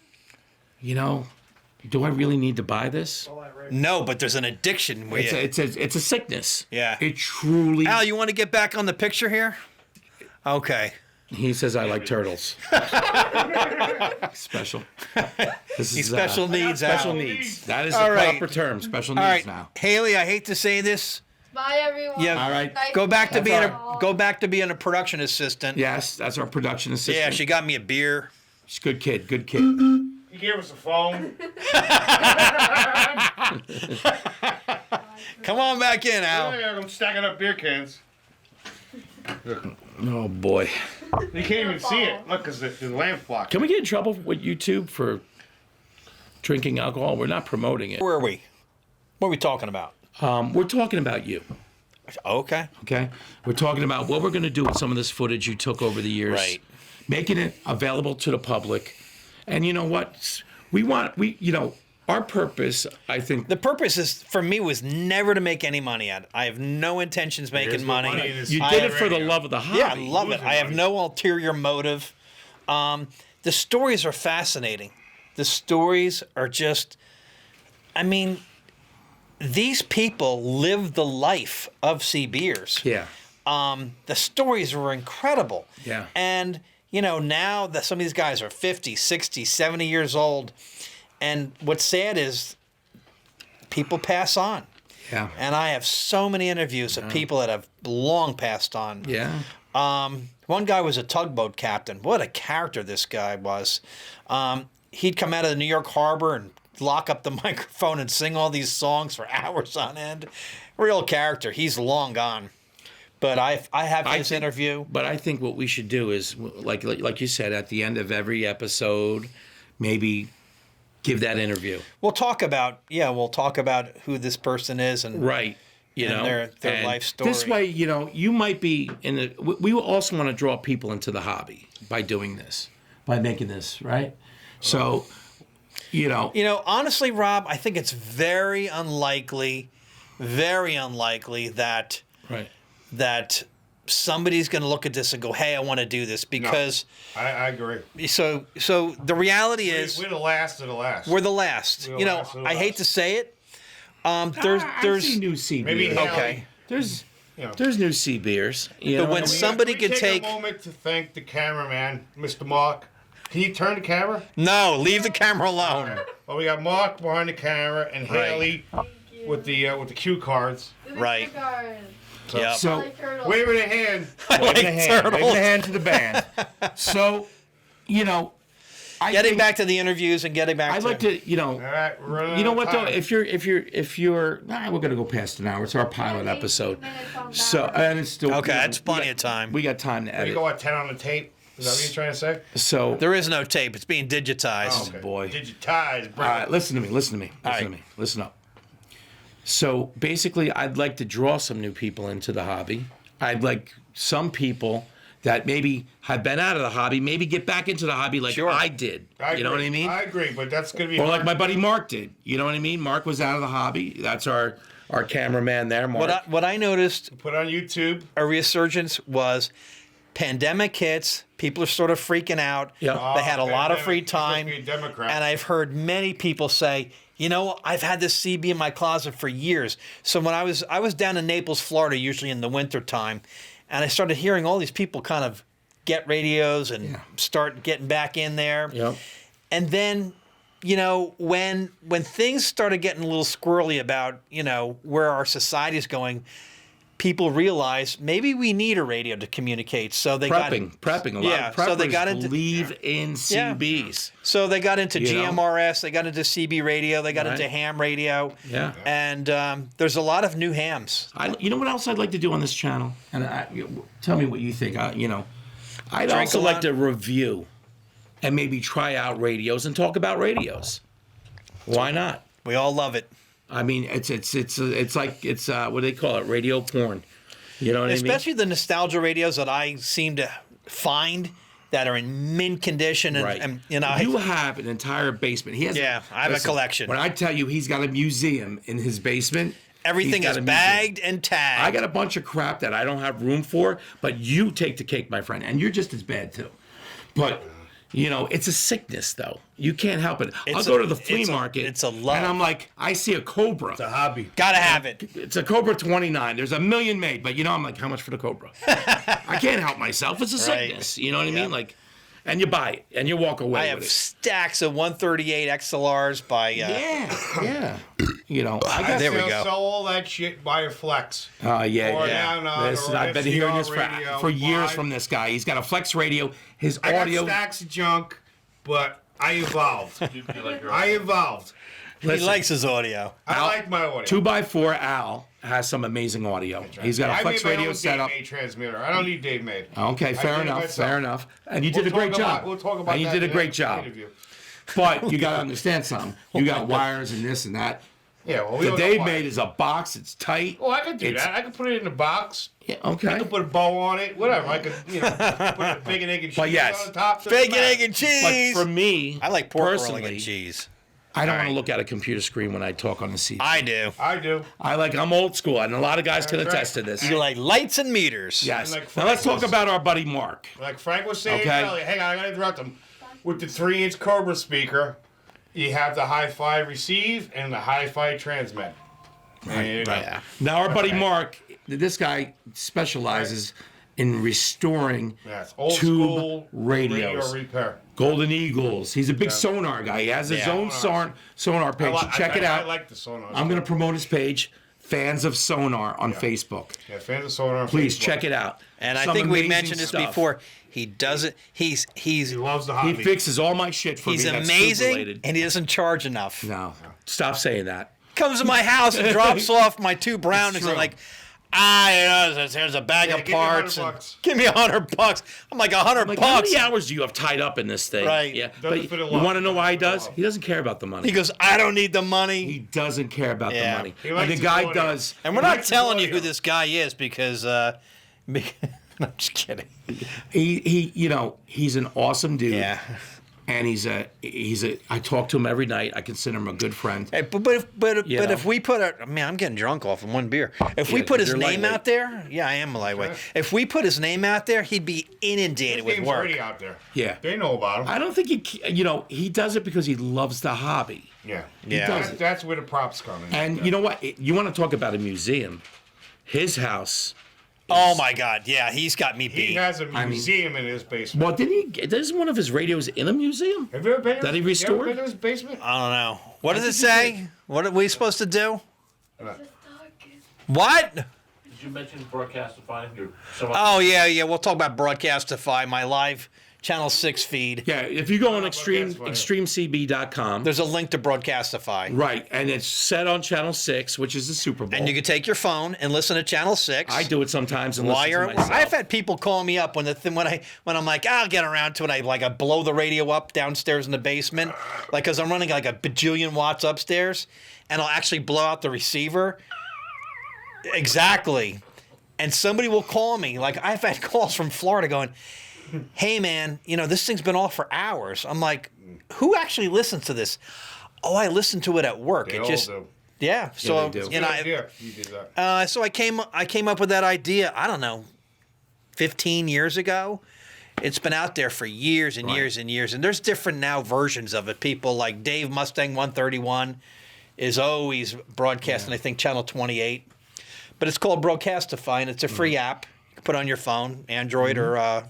Speaker 2: do I really need to buy this?
Speaker 1: No, but there's an addiction where
Speaker 2: It's a sickness.
Speaker 1: Yeah.
Speaker 2: It truly.
Speaker 1: Al, you want to get back on the picture here? Okay.
Speaker 2: He says I like turtles. Special. This
Speaker 1: He's special needs, Al.
Speaker 2: Special needs. That is
Speaker 1: All
Speaker 2: the
Speaker 1: right.
Speaker 2: proper term. Special
Speaker 1: All
Speaker 2: needs
Speaker 1: right,
Speaker 2: now.
Speaker 1: Haley, I hate to say this.
Speaker 5: Bye, everyone.
Speaker 1: Yeah.
Speaker 2: All right.
Speaker 5: Nice
Speaker 1: Go back to
Speaker 5: meeting
Speaker 1: being
Speaker 5: you all.
Speaker 1: a production assistant.
Speaker 2: Yes, that's our production assistant.
Speaker 1: Yeah, she got me a beer.
Speaker 2: She's a good kid. Good kid.
Speaker 3: He gave us a phone.
Speaker 1: Come on back in, Al.
Speaker 3: Yeah, I'm stacking up beer cans.
Speaker 2: Oh boy.
Speaker 3: You can't even see it. Look, because the lamp's blocked.
Speaker 2: Can we get in trouble with YouTube for drinking alcohol? We're not promoting it.
Speaker 1: Where are we? What are we talking about?
Speaker 2: We're talking about you.
Speaker 1: Okay.
Speaker 2: Okay. We're talking about what we're going to do with some of this footage you took over the years.
Speaker 1: Right.
Speaker 2: Making it available to the public. And you know what? Our purpose, I think.
Speaker 1: The purpose is for me was never to make any money at it. I have no intentions making
Speaker 3: There's no
Speaker 1: money.
Speaker 3: money in this.
Speaker 2: You
Speaker 1: I
Speaker 2: did
Speaker 1: have-
Speaker 2: it for the love of the hobby.
Speaker 1: Yeah, I love it.
Speaker 3: losing
Speaker 1: I have
Speaker 3: money.
Speaker 1: no ulterior motive. The stories are fascinating. The stories are just, I mean, these people live the life of C Beers.
Speaker 2: Yeah.
Speaker 1: The stories were incredible.
Speaker 2: Yeah.
Speaker 1: And, now that some of these guys are 50, 60, 70 years old. And what's sad is people pass on.
Speaker 2: Yeah.
Speaker 1: And I have so many interviews of people that have long passed on.
Speaker 2: Yeah.
Speaker 1: One guy was a tugboat captain. What a character this guy was. he'd come out of the New York Harbor and lock up the microphone and sing all these songs for hours on end. Real character. He's long gone. But I have his interview.
Speaker 2: But I think what we should do is, like you said, at the end of every episode, maybe give that interview.
Speaker 1: We'll talk about who this person is and
Speaker 2: Right. You
Speaker 1: and
Speaker 2: know,
Speaker 1: their
Speaker 2: and
Speaker 1: life story.
Speaker 2: This way, you know, you might be in the. We also want to draw people into the hobby by doing this, by making this, right? So, you know,
Speaker 1: honestly, Rob, I think it's very unlikely that
Speaker 2: right.
Speaker 1: that somebody's going to look at this and go, "Hey, I want to do this," because
Speaker 3: I agree.
Speaker 1: so the reality is
Speaker 3: We're the last of the last.
Speaker 1: we're the last.
Speaker 3: We're the last of the
Speaker 1: I hate
Speaker 3: last.
Speaker 1: to say it.
Speaker 2: I've
Speaker 1: There's
Speaker 2: seen new sea
Speaker 3: Maybe
Speaker 2: beers.
Speaker 3: Haley.
Speaker 1: okay.
Speaker 2: There's
Speaker 3: You know.
Speaker 2: there's new sea beers. You
Speaker 1: But
Speaker 2: know
Speaker 1: when
Speaker 2: what I mean?
Speaker 1: somebody
Speaker 3: Can we
Speaker 1: could take
Speaker 3: a moment to thank the cameraman, Mr. Mark. Can you turn the camera?
Speaker 1: no, leave the camera alone.
Speaker 3: Well, we got Mark behind the camera and
Speaker 1: Right.
Speaker 3: Haley with the cue cards.
Speaker 1: Right. Yep.
Speaker 2: So
Speaker 3: Waving a hand.
Speaker 1: I like
Speaker 2: waving a hand,
Speaker 1: turtles.
Speaker 2: waving a hand to the band. So, you know,
Speaker 1: Getting back to the interviews and getting back
Speaker 2: I'd
Speaker 1: to
Speaker 2: like to, you know,
Speaker 3: All right, we're running
Speaker 2: you know
Speaker 3: out
Speaker 2: what
Speaker 3: of
Speaker 2: though?
Speaker 3: time.
Speaker 2: If you're, we're gonna go past an hour. It's our pilot episode. So and it's still
Speaker 1: Okay,
Speaker 2: you know,
Speaker 1: that's plenty of time.
Speaker 2: We got time to
Speaker 3: You
Speaker 2: edit.
Speaker 3: go at 10 on the tape. Is that what you're trying to say?
Speaker 2: So
Speaker 1: There is no tape. It's being digitized.
Speaker 3: Okay.
Speaker 2: boy.
Speaker 3: Digitized.
Speaker 2: all right, listen to me. Listen to
Speaker 1: right.
Speaker 2: me. Listen up. So basically, I'd like to draw some new people into the hobby. I'd like some people that maybe have been out of the hobby, maybe get back into the hobby like
Speaker 1: Sure.
Speaker 2: I did. You know what I mean?
Speaker 3: I agree, but that's going to be
Speaker 2: Or
Speaker 3: hard.
Speaker 2: like my buddy Mark did. You know what I mean? Mark was out of the hobby. That's our cameraman there, Mark.
Speaker 1: What I noticed
Speaker 3: Put on YouTube.
Speaker 1: a resurgence was pandemic hits. People are sort of freaking out.
Speaker 2: Yep.
Speaker 1: They had a lot of free
Speaker 3: Pandemic.
Speaker 1: time.
Speaker 3: You must be a Democrat.
Speaker 1: And I've heard many people say, I've had this CB in my closet for years. So when I was down in Naples, Florida, usually in the winter time, and I started hearing all these people kind of get radios and start getting back in there.
Speaker 2: Yep.
Speaker 1: And then, when things started getting a little squirrely about, where our society is going, people realized maybe we need a radio to communicate. So they
Speaker 2: prepping. A lot of preppers
Speaker 1: so they got into
Speaker 2: believe in CBs.
Speaker 1: So they got into
Speaker 2: You know?
Speaker 1: GMRS, they got into CB radio, they got
Speaker 2: Right.
Speaker 1: into ham radio.
Speaker 2: Yeah.
Speaker 1: And there's a lot of new hams.
Speaker 2: You know what else I'd like to do on this channel? And tell me what you think. I'd
Speaker 1: Drink
Speaker 2: also
Speaker 1: a
Speaker 2: like
Speaker 1: lot.
Speaker 2: to review and maybe try out radios and talk about radios. Why not?
Speaker 1: We all love it.
Speaker 2: I mean, it's like what do they call it? Radio porn. You know what I mean?
Speaker 1: Especially the nostalgia radios that I seem to find that are in mint condition. And,
Speaker 2: Right.
Speaker 1: and
Speaker 2: you have an entire basement. He has.
Speaker 1: Yeah, I have a collection.
Speaker 2: When I tell you he's got a museum in his basement,
Speaker 1: everything
Speaker 2: he's got
Speaker 1: is
Speaker 2: a museum.
Speaker 1: bagged and tagged.
Speaker 2: I got a bunch of crap that I don't have room for, but you take the cake, my friend, and you're just as bad too. But it's a sickness, though. You can't help it. I'll go to the flea market.
Speaker 1: it's a love.
Speaker 2: And I'm like, I see a Cobra.
Speaker 3: It's a hobby.
Speaker 1: Gotta have it.
Speaker 2: It's a Cobra 29. There's a million made, but I'm like, how much for the Cobra? I can't help myself. It's a
Speaker 1: Right.
Speaker 2: sickness. You know what I mean? Like, and you buy it and you walk away
Speaker 1: I have
Speaker 2: with it.
Speaker 1: stacks of 138 XLRs by.
Speaker 2: Yeah. I
Speaker 3: I
Speaker 2: got.
Speaker 1: There we
Speaker 3: sell,
Speaker 1: go.
Speaker 3: sell all that shit by a flex.
Speaker 2: Yeah.
Speaker 3: Or down on-
Speaker 2: Listen,
Speaker 3: or
Speaker 2: I've been hearing this
Speaker 3: FCR
Speaker 2: for years
Speaker 3: radio,
Speaker 2: from this guy. He's got a Flex radio. His
Speaker 3: I got
Speaker 2: audio.
Speaker 3: stacks of junk, but I evolved.
Speaker 4: You like your
Speaker 3: I evolved.
Speaker 1: He
Speaker 2: Listen,
Speaker 1: likes his audio.
Speaker 3: I like my audio.
Speaker 2: 2x4 Al has some amazing audio. He's got a Flex radio setup.
Speaker 3: Dave Made transmitter. I don't need Dave Made.
Speaker 2: Okay,
Speaker 3: I
Speaker 2: fair
Speaker 3: did it
Speaker 2: enough.
Speaker 3: myself.
Speaker 2: Fair enough. And you
Speaker 3: We'll
Speaker 2: did a great
Speaker 3: talk
Speaker 2: job.
Speaker 3: about- We'll talk about
Speaker 2: and you
Speaker 3: that
Speaker 2: did a
Speaker 3: in the
Speaker 2: great
Speaker 3: next
Speaker 2: job.
Speaker 3: interview.
Speaker 2: But you got to understand something. You got wires and this and that.
Speaker 3: Yeah, well, we
Speaker 2: The
Speaker 3: don't know
Speaker 2: Dave
Speaker 3: why.
Speaker 2: Made is a box. It's tight.
Speaker 3: Well, I could do
Speaker 2: It's-
Speaker 3: that. I could put it in a box.
Speaker 2: Yeah,
Speaker 3: I
Speaker 2: okay.
Speaker 3: could put a bow on it. Whatever. I could, put a bacon, egg, and cheese
Speaker 2: But yes.
Speaker 3: on the top.
Speaker 1: Bacon, egg, and
Speaker 2: But
Speaker 1: cheese.
Speaker 2: for me,
Speaker 1: I like pork rolling
Speaker 2: personally,
Speaker 1: and cheese.
Speaker 2: I don't want
Speaker 3: Alright.
Speaker 2: to look at a computer screen when I talk on the CD.
Speaker 1: I do.
Speaker 3: I do.
Speaker 2: I'm old school, and a lot of guys can
Speaker 3: That's
Speaker 2: attest
Speaker 3: right.
Speaker 2: to this.
Speaker 1: You like lights and meters.
Speaker 2: Yes.
Speaker 3: And like
Speaker 2: Now let's talk
Speaker 3: Frank was-
Speaker 2: about our buddy Mark.
Speaker 3: Like Frank was saying
Speaker 2: Okay.
Speaker 3: earlier. Hang on, I gotta interrupt him. With the 3-inch Cobra speaker, you have the hi-fi receive and the hi-fi transmit. There you go.
Speaker 2: Right. Now our buddy Mark, this guy specializes in restoring
Speaker 3: Yes, old
Speaker 2: tube
Speaker 3: school
Speaker 2: radios.
Speaker 3: radio repair.
Speaker 2: Golden Eagles. He's a big sonar guy. He has his
Speaker 1: Yeah.
Speaker 2: own sonar page. Check it out.
Speaker 3: I like the sonar.
Speaker 2: I'm going to promote his page. Fans of Sonar on Facebook.
Speaker 3: Yeah, fans of Sonar on
Speaker 2: Please
Speaker 3: Facebook.
Speaker 2: check it out.
Speaker 1: And I
Speaker 2: Some
Speaker 1: think we
Speaker 2: amazing
Speaker 1: mentioned this
Speaker 2: stuff.
Speaker 1: before. He doesn't. He
Speaker 3: loves the
Speaker 2: He
Speaker 3: hobby.
Speaker 2: fixes all my shit for
Speaker 1: he's
Speaker 2: me. That's
Speaker 1: amazing,
Speaker 2: food-related.
Speaker 1: and he doesn't charge enough.
Speaker 2: No, stop saying that.
Speaker 1: Comes to my house and drops off my 2 brownies
Speaker 2: true.
Speaker 1: and like, here's a bag
Speaker 3: Yeah,
Speaker 1: of
Speaker 3: give me
Speaker 1: parts. and
Speaker 3: $100.
Speaker 1: Give me $100. I'm like $100
Speaker 2: Like, how
Speaker 1: bucks.
Speaker 2: many hours do you have tied up in this thing?
Speaker 1: Right.
Speaker 2: Yeah.
Speaker 3: Doesn't
Speaker 2: But
Speaker 3: fit a
Speaker 2: you
Speaker 3: lot.
Speaker 2: want to know why he
Speaker 3: Doesn't fit a
Speaker 2: does?
Speaker 3: lot.
Speaker 2: He doesn't care about the money.
Speaker 1: He goes, I don't need the
Speaker 2: He
Speaker 1: money.
Speaker 2: doesn't care about
Speaker 1: Yeah.
Speaker 2: the money.
Speaker 3: He
Speaker 2: And
Speaker 3: likes
Speaker 2: the
Speaker 3: his
Speaker 2: guy
Speaker 3: audio.
Speaker 2: does.
Speaker 1: And we're
Speaker 3: He
Speaker 1: not
Speaker 3: likes
Speaker 1: telling you
Speaker 3: audio.
Speaker 1: who this guy is because, I'm just kidding.
Speaker 2: He he's an awesome dude.
Speaker 1: Yeah.
Speaker 2: And he's a. I talk to him every night. I consider him a good friend.
Speaker 1: Hey, but
Speaker 2: You know.
Speaker 1: if we put I'm getting drunk off of 1 beer. If we
Speaker 2: Yeah,
Speaker 1: put his
Speaker 2: you're
Speaker 1: name
Speaker 2: lightweight.
Speaker 1: out there, yeah, I am a lightweight.
Speaker 3: Right.
Speaker 1: If we put his name out there, he'd be
Speaker 3: His
Speaker 1: inundated with
Speaker 3: name's
Speaker 1: work.
Speaker 3: already out there.
Speaker 2: Yeah.
Speaker 3: They know about him.
Speaker 2: I don't think he does it because he loves the hobby.
Speaker 3: Yeah.
Speaker 1: Yeah.
Speaker 2: does it.
Speaker 3: That's where the props come in.
Speaker 2: And
Speaker 3: Yeah.
Speaker 2: you know what? You want to talk about a museum? His house.
Speaker 1: Oh my God, yeah, he's got me beat.
Speaker 3: He has a
Speaker 2: mean-
Speaker 3: museum in his basement.
Speaker 2: Well, isn't one of his radios in a museum?
Speaker 3: Have you ever been?
Speaker 2: That he
Speaker 3: you ever
Speaker 2: restored?
Speaker 3: been to his basement?
Speaker 1: I don't know. What does it say? What are we supposed to do?
Speaker 5: Dog.
Speaker 1: What?
Speaker 4: Did you mention Broadcastify?
Speaker 1: Oh yeah. We'll talk about Broadcastify, my live Channel 6 feed.
Speaker 2: Yeah, if you go on
Speaker 3: that's funny.
Speaker 2: extremecb.com,
Speaker 1: There's a link to Broadcastify.
Speaker 2: right, and it's set on Channel 6, which is the Super Bowl.
Speaker 1: And you can take your phone and listen to Channel 6.
Speaker 2: I do it sometimes and
Speaker 1: While
Speaker 2: listen
Speaker 1: you're,
Speaker 2: to myself.
Speaker 1: I've had people call me up when when I'm like, I'll get around to it. I blow the radio up downstairs in the basement, like because I'm running like a bajillion watts upstairs, and I'll actually blow out the receiver. Exactly, and somebody will call me. Like I've had calls from Florida going, "Hey man, this thing's been off for hours." I'm like, "Who actually listens to this?" Oh, I listen to it at work.
Speaker 3: They
Speaker 1: it
Speaker 3: all
Speaker 1: just
Speaker 3: do.
Speaker 1: yeah. So
Speaker 2: they do.
Speaker 1: you know,
Speaker 3: Yeah, you did that.
Speaker 1: so I came up with that idea. I don't know, 15 years ago. It's been out there for years and
Speaker 2: Right.
Speaker 1: years and years, and there's different now versions of it. People like Dave Mustang 131 is always broadcasting. I think Channel 28, but it's called Broadcastify, and it's a free app. You can put it on your phone, Android or an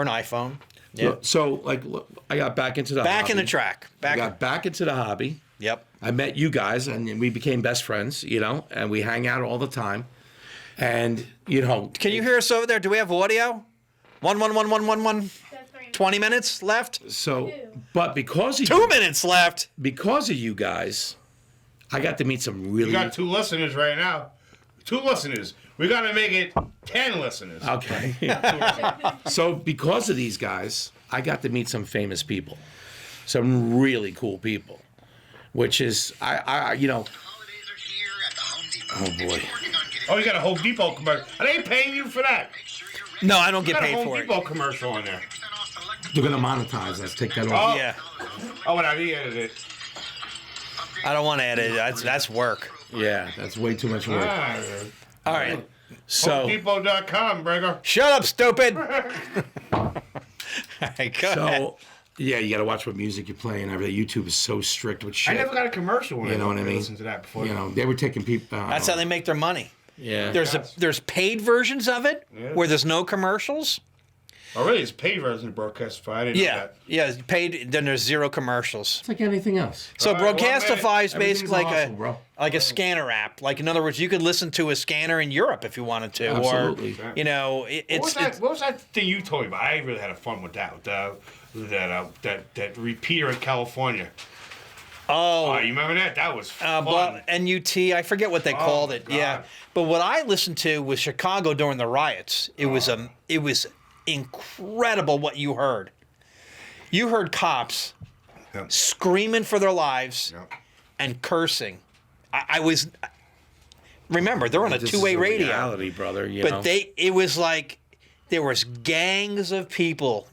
Speaker 1: iPhone. Yeah.
Speaker 2: So, look, I got back into the
Speaker 1: Back in
Speaker 2: hobby.
Speaker 1: the track.
Speaker 2: I got back into the hobby.
Speaker 1: Yep.
Speaker 2: I met you guys, and we became best friends, and we hang out all the time. And,
Speaker 1: Can you hear us over there? Do we have audio? 1. 20 minutes left.
Speaker 2: So, but because of
Speaker 1: 2 minutes left.
Speaker 2: because of you guys, I got to meet some really
Speaker 3: You got 2 listeners right now. 2 listeners. We got to make it 10 listeners.
Speaker 2: okay. So because of these guys, I got to meet some famous people, some really cool people, which is
Speaker 6: Holidays are here at the Home Depot.
Speaker 2: Oh, boy.
Speaker 6: If you're working on getting
Speaker 3: Oh, you got a Home Depot commercial. And they ain't paying you for that.
Speaker 6: make sure you're ready.
Speaker 1: No, I don't
Speaker 3: You
Speaker 1: get
Speaker 3: got a
Speaker 1: paid
Speaker 3: Home
Speaker 1: for it.
Speaker 3: Depot commercial on there.
Speaker 6: 10% off select
Speaker 2: they're gonna monetize us. Take that
Speaker 3: Oh.
Speaker 2: off.
Speaker 1: Yeah.
Speaker 3: Oh, and I edited it.
Speaker 1: I don't want to edit it. That's work.
Speaker 2: Yeah, that's way too much work.
Speaker 3: Ah,
Speaker 1: All right.
Speaker 2: So,
Speaker 3: HomeDepot.com, Breger.
Speaker 1: Shut up, stupid. All right, go ahead.
Speaker 2: so yeah, you got to watch what music you're playing. Everything. YouTube is so strict with
Speaker 3: I
Speaker 2: shit.
Speaker 3: never got a commercial when
Speaker 2: You know what I mean?
Speaker 3: listened to that before.
Speaker 2: They were taking people.
Speaker 1: That's how they make their money.
Speaker 2: Yeah.
Speaker 1: There's paid versions of it
Speaker 3: Yeah.
Speaker 1: where there's no commercials.
Speaker 3: Oh, really? It's paid version of Broadcastify. I didn't know
Speaker 1: Yeah,
Speaker 3: that.
Speaker 1: yeah, paid. Then there's zero commercials.
Speaker 2: It's like anything else.
Speaker 1: So
Speaker 3: All right, well,
Speaker 1: Broadcastify is
Speaker 2: Everything's
Speaker 1: basically like
Speaker 2: awesome, bro.
Speaker 1: a scanner app. Like in other words, you could listen to a scanner in Europe if you wanted to,
Speaker 2: Absolutely.
Speaker 1: or
Speaker 3: What
Speaker 1: it's
Speaker 3: was that thing you told me about? I really had fun with that. That repeater in California. Oh, you remember that? That was fun.
Speaker 1: NUT. I forget what they called
Speaker 3: my
Speaker 1: it.
Speaker 3: God.
Speaker 1: Yeah, but what I listened to was Chicago during the riots. It was incredible what you heard. You heard cops
Speaker 3: Yeah.
Speaker 1: screaming for their lives
Speaker 3: Yeah.
Speaker 1: and cursing. I was. Remember, they're on a
Speaker 2: This is
Speaker 1: two-way radio.
Speaker 2: reality, brother. You know.
Speaker 1: But it was like there was gangs of people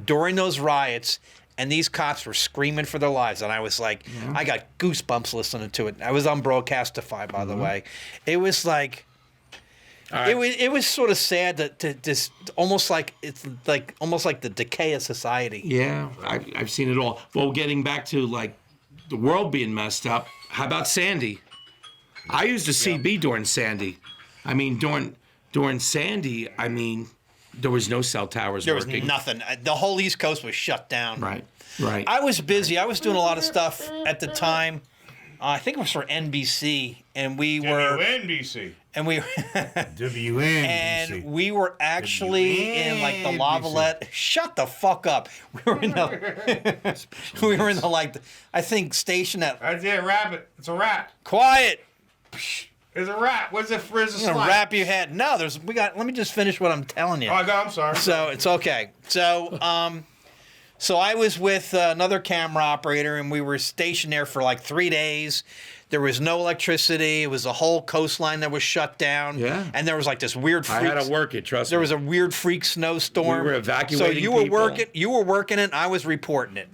Speaker 1: during those riots, and these cops were screaming for their lives. And I was like, I got goosebumps listening to it. I was on Broadcastify, by the way. It was like. It was sort of sad to just almost like the decay of society.
Speaker 2: Yeah, I've seen it all. Well, getting back to like the world being messed up. How about Sandy? I used a CB during Sandy. I mean, during Sandy, I mean, there was no cell towers
Speaker 1: There was
Speaker 2: working.
Speaker 1: nothing. The whole East Coast was shut down.
Speaker 2: Right.
Speaker 1: I was busy. I was doing a lot of stuff at the time. I think it was for NBC, and we were
Speaker 3: WNBC.
Speaker 1: and we
Speaker 3: WNBC.
Speaker 1: and we were actually in like the Lavalette. Shut the fuck up. We were in the we were in the like I think station that
Speaker 3: That's it, rabbit. It's a rat.
Speaker 1: quiet.
Speaker 3: It's a rat. Where's the
Speaker 1: I'm gonna
Speaker 3: slide?
Speaker 1: wrap your head. No, let me just finish what I'm telling you.
Speaker 3: Oh, I'm sorry.
Speaker 1: So it's okay. So I was with another camera operator, and we were stationed there for like 3 days. There was no electricity. It was the whole coastline that was shut down.
Speaker 2: Yeah.
Speaker 1: And there was like this weird
Speaker 2: I
Speaker 1: freak.
Speaker 2: had to work it. Trust
Speaker 1: There
Speaker 2: me.
Speaker 1: was a weird freak snowstorm.
Speaker 2: We were evacuating
Speaker 1: So you were
Speaker 2: people.
Speaker 1: working. You were working it. I was reporting it.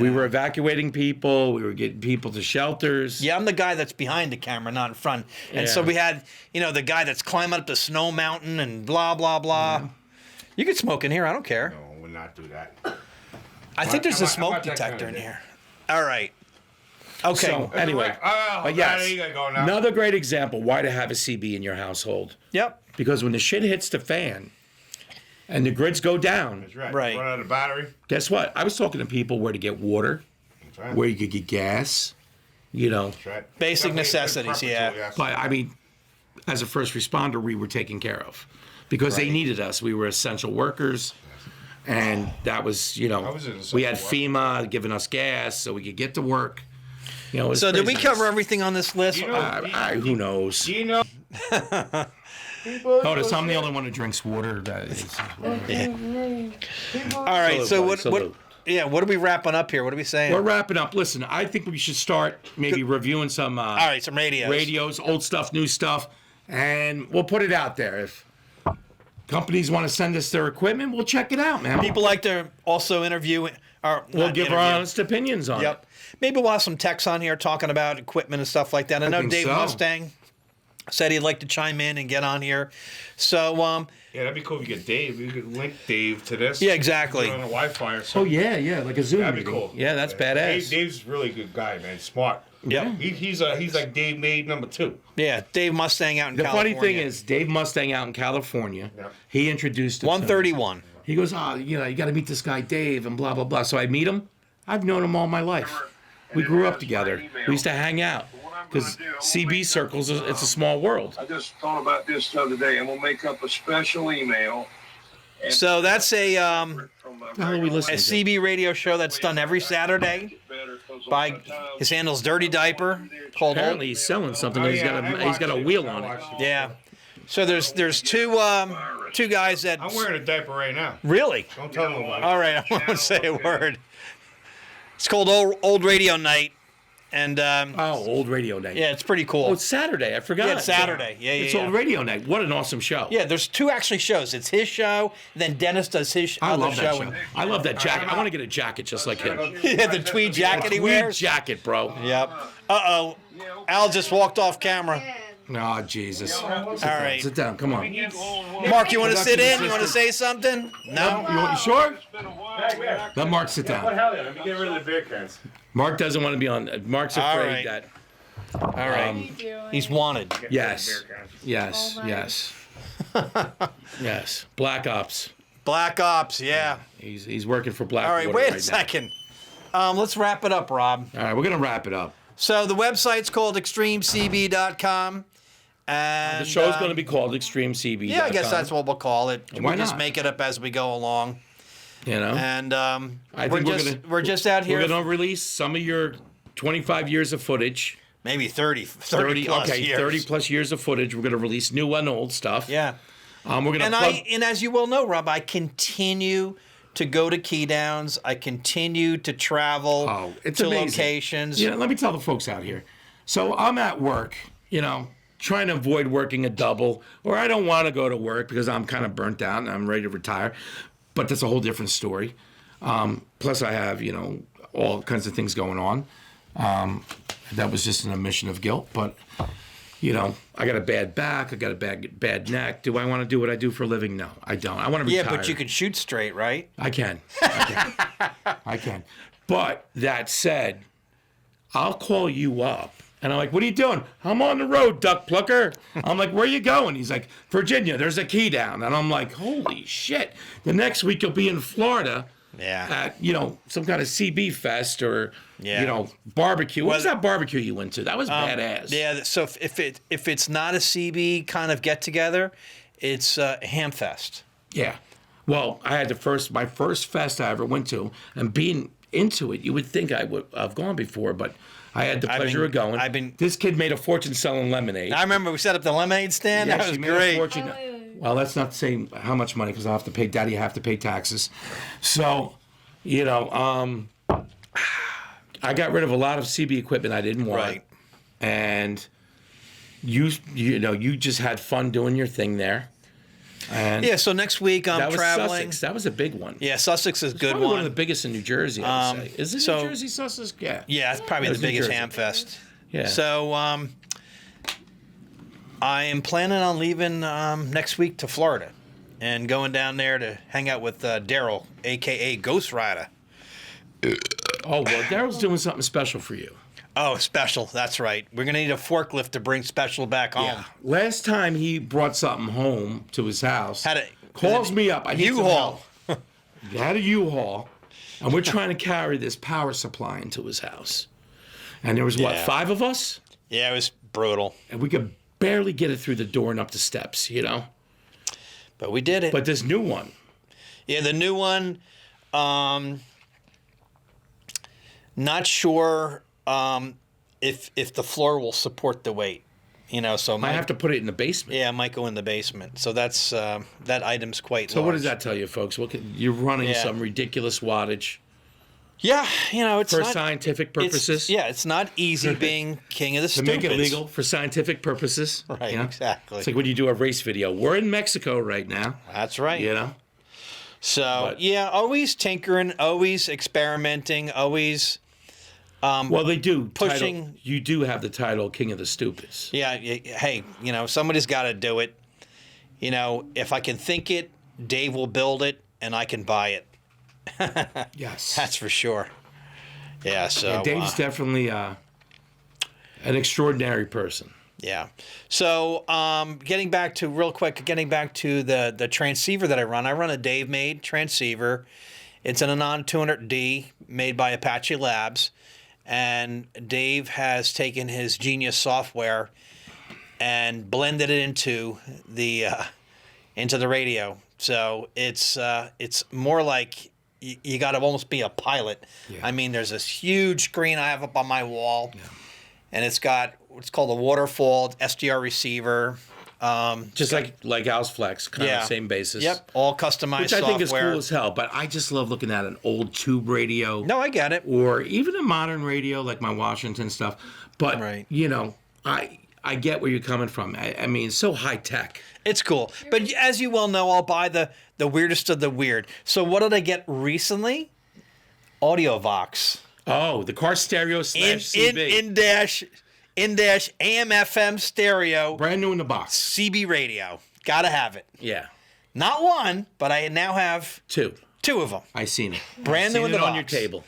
Speaker 2: We were evacuating people. We were getting people to shelters.
Speaker 1: Yeah, I'm the guy that's behind the camera, not in front. And so
Speaker 2: Yeah.
Speaker 1: we had, the guy that's climbing up the snow mountain and blah blah blah. You can smoke in here. I don't care.
Speaker 3: No, we'll not do that.
Speaker 1: I think there's a
Speaker 3: I'm
Speaker 1: smoke
Speaker 3: not that
Speaker 1: detector
Speaker 3: kind
Speaker 1: in
Speaker 3: of
Speaker 1: here. All right. Okay.
Speaker 2: So anyway, but yes,
Speaker 3: you gotta go now.
Speaker 2: another great example why to have a CB in your household.
Speaker 1: Yep.
Speaker 2: Because when the shit hits the fan and the grids go down,
Speaker 3: That's right.
Speaker 1: Right.
Speaker 3: Run out of battery.
Speaker 2: guess what? I was talking to people where to get water,
Speaker 3: That's right.
Speaker 2: where you could get gas,
Speaker 3: That's right.
Speaker 1: Basic
Speaker 3: Definitely a good
Speaker 1: necessities,
Speaker 3: preference,
Speaker 1: yeah.
Speaker 3: yes.
Speaker 2: But I mean, as a first responder, we were taken care of because they needed us. We were essential workers. And that was,
Speaker 3: I was an
Speaker 2: we had
Speaker 3: essential
Speaker 2: FEMA giving us gas so we could get to work. It was
Speaker 1: So did we
Speaker 2: crazy.
Speaker 1: cover everything on this list?
Speaker 3: You know-
Speaker 2: Who knows?
Speaker 3: Do you know?
Speaker 2: Notice I'm the only one who drinks water. That is,
Speaker 1: All right.
Speaker 2: Salute,
Speaker 1: So
Speaker 2: buddy,
Speaker 1: what?
Speaker 2: salute.
Speaker 1: Yeah. What are we wrapping up here? What are we saying?
Speaker 2: we're wrapping up. Listen, I think we should start maybe reviewing some
Speaker 1: All right. Some radios.
Speaker 2: radios, old stuff, new stuff, and we'll put it out there. If companies want to send us their equipment, we'll check it out, man.
Speaker 1: People like to also interview. Or
Speaker 2: we'll
Speaker 1: not
Speaker 2: give our
Speaker 1: interview.
Speaker 2: honest opinions on
Speaker 1: Yep.
Speaker 2: it.
Speaker 1: Maybe we'll have some techs on here talking about equipment and stuff like that. I know
Speaker 2: think
Speaker 1: Dave
Speaker 2: so.
Speaker 1: Mustang said he'd like to chime in and get on here. So,
Speaker 3: Yeah, that'd be cool if you get Dave. You could link Dave to this.
Speaker 1: Yeah, exactly.
Speaker 3: Put it on a Wi-Fi or
Speaker 2: Oh
Speaker 3: something.
Speaker 2: yeah, like a Zoom
Speaker 3: That'd be
Speaker 2: meeting.
Speaker 3: cool.
Speaker 2: Yeah, that's badass.
Speaker 3: Dave's a really good guy, man. Smart.
Speaker 1: Yep.
Speaker 3: He's like Dave Made #2.
Speaker 1: yeah, Dave Mustang out in
Speaker 2: The
Speaker 1: California.
Speaker 2: funny thing is, Dave Mustang out in California,
Speaker 3: Yeah.
Speaker 2: he introduced us to him.
Speaker 1: 131.
Speaker 2: He goes, you got to meet this guy Dave and blah blah blah. So I meet him. I've known him all my life. We grew up together. We used to hang out because CB circles. It's a small world.
Speaker 7: I just thought about this the other day, and we'll make up a special email.
Speaker 1: So that's a
Speaker 2: hell are we
Speaker 1: a
Speaker 2: listening to?
Speaker 1: CB radio show that's done every Saturday by his handle's Dirty Diaper called
Speaker 2: Apparently he's selling something. He's got a wheel on it.
Speaker 1: Yeah. So there's two guys that
Speaker 3: I'm wearing a diaper right now.
Speaker 1: really.
Speaker 3: Don't tell nobody.
Speaker 1: All right, I won't say a word. It's called Old Radio Night, and
Speaker 2: Oh, old radio night.
Speaker 1: yeah, it's pretty cool.
Speaker 2: Oh, it's Saturday. I forgot.
Speaker 1: Yeah, it's Saturday. Yeah,
Speaker 2: It's
Speaker 1: yeah.
Speaker 2: old radio night. What an awesome show.
Speaker 1: Yeah, there's two actually shows. It's his show, then Dennis does his
Speaker 2: I
Speaker 1: other
Speaker 2: love that show.
Speaker 1: and-
Speaker 2: I love that jacket. I want to get a jacket just like him.
Speaker 1: Yeah, the tweed jacket he
Speaker 2: Weird
Speaker 1: wears.
Speaker 2: jacket, bro.
Speaker 1: Yep. Uh-oh. Al just walked off camera.
Speaker 2: Oh, Jesus.
Speaker 1: All right.
Speaker 2: Sit down. Come on.
Speaker 1: Mark, you want to sit in? You want to say something? No?
Speaker 2: You sure? Let Mark sit down.
Speaker 3: Hell yeah, let me get rid of the beer cans.
Speaker 2: Mark doesn't want to be on. Mark's
Speaker 1: All
Speaker 2: afraid
Speaker 1: right.
Speaker 2: that.
Speaker 1: All right.
Speaker 5: What are you doing?
Speaker 1: He's wanted.
Speaker 2: Yes. Yes.
Speaker 5: Oh, my.
Speaker 2: Yes. Yes. Black Ops.
Speaker 1: Black Ops, yeah.
Speaker 2: He's working for Black.
Speaker 1: All right,
Speaker 2: Water
Speaker 1: wait a
Speaker 2: right
Speaker 1: second. Let's wrap it up, Rob.
Speaker 2: Now. All right, we're gonna wrap it up.
Speaker 1: So the website's called extremecb.com. And
Speaker 2: The show's going to be called Extreme CB.
Speaker 1: Yeah, I guess that's what we'll call it.
Speaker 2: Why
Speaker 1: We'll just
Speaker 2: not?
Speaker 1: make it up as we go along.
Speaker 2: You know.
Speaker 1: And
Speaker 2: I
Speaker 1: we're
Speaker 2: think
Speaker 1: just we're just out here
Speaker 2: We're going to release some of your 25 years of footage.
Speaker 1: maybe 30 plus
Speaker 2: okay,
Speaker 1: years.
Speaker 2: 30 plus years of footage. We're going to release new and old stuff.
Speaker 1: Yeah.
Speaker 2: We're going to
Speaker 1: And
Speaker 2: plug.
Speaker 1: and as you well know, Rob, I continue to go to key downs. I continue to travel
Speaker 2: Oh, it's
Speaker 1: to
Speaker 2: amazing.
Speaker 1: locations.
Speaker 2: You know, let me tell the folks out here. So I'm at work, trying to avoid working a double, or I don't want to go to work because I'm kind of burnt out and I'm ready to retire. But that's a whole different story. Plus, I have, all kinds of things going on. That was just an admission of guilt. But, I got a bad back. I got a bad neck. Do I want to do what I do for a living? No, I don't. I want to
Speaker 1: Yeah,
Speaker 2: retire.
Speaker 1: but you can shoot straight, right?
Speaker 2: I can. I can. But that said, I'll call you up. And I'm like, what are you doing? I'm on the road, duck plucker. I'm like, where are you going? He's like, Virginia, there's a key down. And I'm like, holy shit. The next week you'll be in Florida.
Speaker 1: Yeah.
Speaker 2: at some kind of CB fest or
Speaker 1: Yeah.
Speaker 2: barbecue. What was
Speaker 1: Well-
Speaker 2: that barbecue you went to? That was badass.
Speaker 1: Yeah. So if it's not a CB kind of get together, it's Hamfest.
Speaker 2: Yeah. Well, I had my first fest I ever went to, and being into it, you would think I would have gone before, but I had the pleasure of going. This kid made a fortune selling lemonade.
Speaker 1: I remember we set up the lemonade stand.
Speaker 2: Yeah,
Speaker 1: That
Speaker 2: she
Speaker 1: was
Speaker 2: made a
Speaker 1: great.
Speaker 2: fortune. Well, that's not saying how much money because I have to pay Daddy. I have to pay taxes. So, I got rid of a lot of CB equipment I didn't want.
Speaker 1: Right.
Speaker 2: And you just had fun doing your thing there. And
Speaker 1: Yeah. So next week I'm
Speaker 2: that was
Speaker 1: traveling.
Speaker 2: Sussex. That was a big one.
Speaker 1: Yeah, Sussex is a good
Speaker 2: Probably one of the
Speaker 1: one.
Speaker 2: biggest in New Jersey, I would say. Is it
Speaker 1: so-
Speaker 2: New Jersey, Sussex? Yeah.
Speaker 1: Yeah, it's probably
Speaker 2: That
Speaker 1: the
Speaker 2: was New
Speaker 1: biggest
Speaker 2: Jersey.
Speaker 1: Hamfest.
Speaker 2: Yeah.
Speaker 1: So I am planning on leaving next week to Florida and going down there to hang out with Daryl, aka Ghost Rider.
Speaker 2: Oh, well, Daryl's doing something special for you.
Speaker 1: Oh, Special. That's right. We're gonna need a forklift to bring Special back home.
Speaker 2: Yeah. Last time he brought something home to his house,
Speaker 1: Had a
Speaker 2: calls me up. I need some
Speaker 1: U-Haul.
Speaker 2: help. He had a U-Haul, and we're trying to carry this power supply into his house. And there was,
Speaker 1: Yeah.
Speaker 2: 5 of us?
Speaker 1: Yeah, it was brutal,
Speaker 2: And we could barely get it through the door and up the steps,
Speaker 1: but we did it.
Speaker 2: But this new one,
Speaker 1: Yeah, the new one. Not sure if the floor will support the weight. So
Speaker 2: I have to put it in the basement.
Speaker 1: Yeah, it might go in the basement. So that's that item's quite
Speaker 2: So
Speaker 1: large.
Speaker 2: what does that tell you, folks? You're running
Speaker 1: Yeah.
Speaker 2: some ridiculous wattage
Speaker 1: Yeah, it's
Speaker 2: for
Speaker 1: not,
Speaker 2: scientific purposes.
Speaker 1: it's not easy being king of the
Speaker 2: To
Speaker 1: stupids.
Speaker 2: make it legal for scientific purposes.
Speaker 1: Right, exactly.
Speaker 2: It's like when you do a race video. We're in Mexico right now.
Speaker 1: That's right. So
Speaker 2: But-
Speaker 1: yeah, always tinkering, always experimenting, always.
Speaker 2: Well, they do.
Speaker 1: Pushing-
Speaker 2: You do have the title King of the Stupids.
Speaker 1: Yeah, hey, somebody's got to do it. If I can think it, Dave will build it, and I can buy it.
Speaker 2: Yes.
Speaker 1: That's for sure. Yeah. So
Speaker 2: Yeah, Dave's definitely an extraordinary person.
Speaker 1: yeah. So getting back to the transceiver that I run a Dave made transceiver. It's an Anon 200D made by Apache Labs, and Dave has taken his Genius software and blended it into the radio. So it's more like you got to almost be a pilot.
Speaker 2: Yeah.
Speaker 1: I mean, there's this huge screen I have up on my wall, and it's got what's called a waterfall SDR receiver.
Speaker 2: Just like Al's Flex, kind of same basis.
Speaker 1: Yep, all customized
Speaker 2: Which I
Speaker 1: software.
Speaker 2: think is cool as hell, but I just love looking at an old tube radio.
Speaker 1: No, I get it.
Speaker 2: Or even a modern radio like my Washington stuff. But,
Speaker 1: Right.
Speaker 2: I get where you're coming from. I mean, it's so high tech.
Speaker 1: It's cool. But as you well know, I'll buy the weirdest of the weird. So what did I get recently? AudioVox.
Speaker 2: Oh, the car stereo slash CB.
Speaker 1: In dash AM FM stereo
Speaker 2: Brand new in the box.
Speaker 1: CB radio. Gotta have it.
Speaker 2: Yeah.
Speaker 1: Not one, but I now have
Speaker 2: 2.
Speaker 1: two of them.
Speaker 2: I seen it.
Speaker 1: Brand new
Speaker 2: Seen
Speaker 1: in the
Speaker 2: it on your
Speaker 1: box.
Speaker 2: table.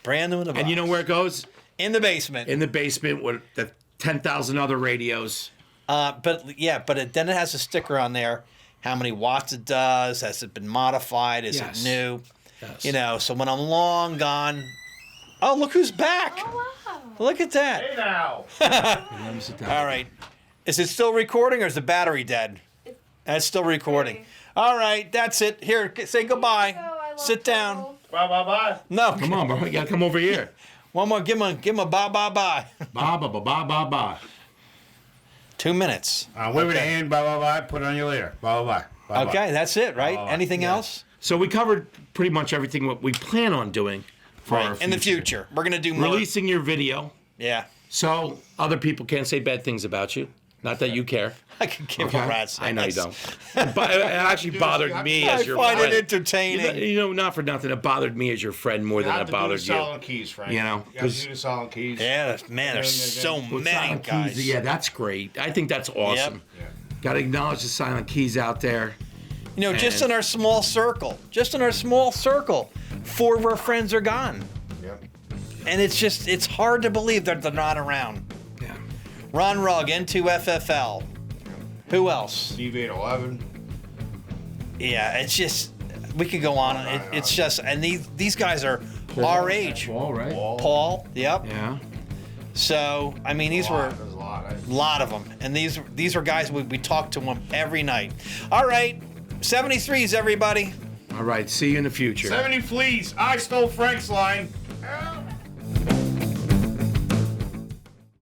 Speaker 1: Brand new in the box.
Speaker 2: And you know where it goes?
Speaker 1: in the basement.
Speaker 2: In the basement with the 10,000 other radios.
Speaker 1: Then it has a sticker on there. How many watts it does? Has it been modified? Is
Speaker 2: Yes.
Speaker 1: it new?
Speaker 2: Yes.
Speaker 1: So when I'm long gone. Oh, look who's back!
Speaker 5: Oh, wow.
Speaker 1: Look at that.
Speaker 3: Hey now.
Speaker 2: Let me sit down.
Speaker 1: All right. Is it still recording or is the battery dead? It's still recording. All right, that's it. Here, say goodbye.
Speaker 5: Oh, I love
Speaker 1: Sit down.
Speaker 5: Turtle.
Speaker 3: Bye bye bye.
Speaker 1: No,
Speaker 2: Come on, bro. You gotta come over here.
Speaker 1: one more. Give him a bye, bye, bye.
Speaker 2: Ba ba ba ba ba ba.
Speaker 1: 2 minutes.
Speaker 8: Wave it a hand, bye bye bye, put it on your ear. Bye bye bye.
Speaker 1: Okay, that's it, right?
Speaker 8: Bye-bye.
Speaker 1: Anything else?
Speaker 2: So we covered pretty much everything what we plan on doing for our
Speaker 1: In the future, we're gonna do more.
Speaker 2: Releasing your video,
Speaker 1: Yeah,
Speaker 2: so other people can't say bad things about you. Not that you care.
Speaker 1: I can give a rat's
Speaker 2: I know you
Speaker 1: ass.
Speaker 2: don't. But it actually bothered me
Speaker 1: I
Speaker 2: as your
Speaker 1: find
Speaker 2: friend.
Speaker 1: it entertaining.
Speaker 2: Not for nothing. It bothered me as your friend more
Speaker 3: You
Speaker 2: than
Speaker 3: have
Speaker 2: it
Speaker 3: to do the
Speaker 2: bothered you.
Speaker 3: silent keys, Frank.
Speaker 2: You know,
Speaker 3: you have to
Speaker 2: 'cause-
Speaker 3: do the silent keys.
Speaker 1: Yeah, man, there's so
Speaker 2: With
Speaker 1: many
Speaker 2: silent
Speaker 1: guys.
Speaker 2: keys, yeah, that's great. I think that's awesome.
Speaker 3: Yeah.
Speaker 2: Got to acknowledge the silent keys out there.
Speaker 1: Just
Speaker 2: And-
Speaker 1: in our small circle, 4 of our friends are gone.
Speaker 3: Yep.
Speaker 1: And it's hard to believe that they're not around.
Speaker 2: Yeah.
Speaker 1: Ron Rugg, N2FFL. Who else?
Speaker 3: Steve 811.
Speaker 1: Yeah, it's just, we could go on. It's just, and these guys are our age.
Speaker 2: Paul, right?
Speaker 1: Paul, yep.
Speaker 2: Yeah.
Speaker 1: So I mean, these were
Speaker 3: There's a lot.
Speaker 1: a lot of them, and these are guys we talk to them every night. All right, 73s, everybody.
Speaker 2: All right. See you in the future.
Speaker 3: 70 fleas. I stole Frank's line.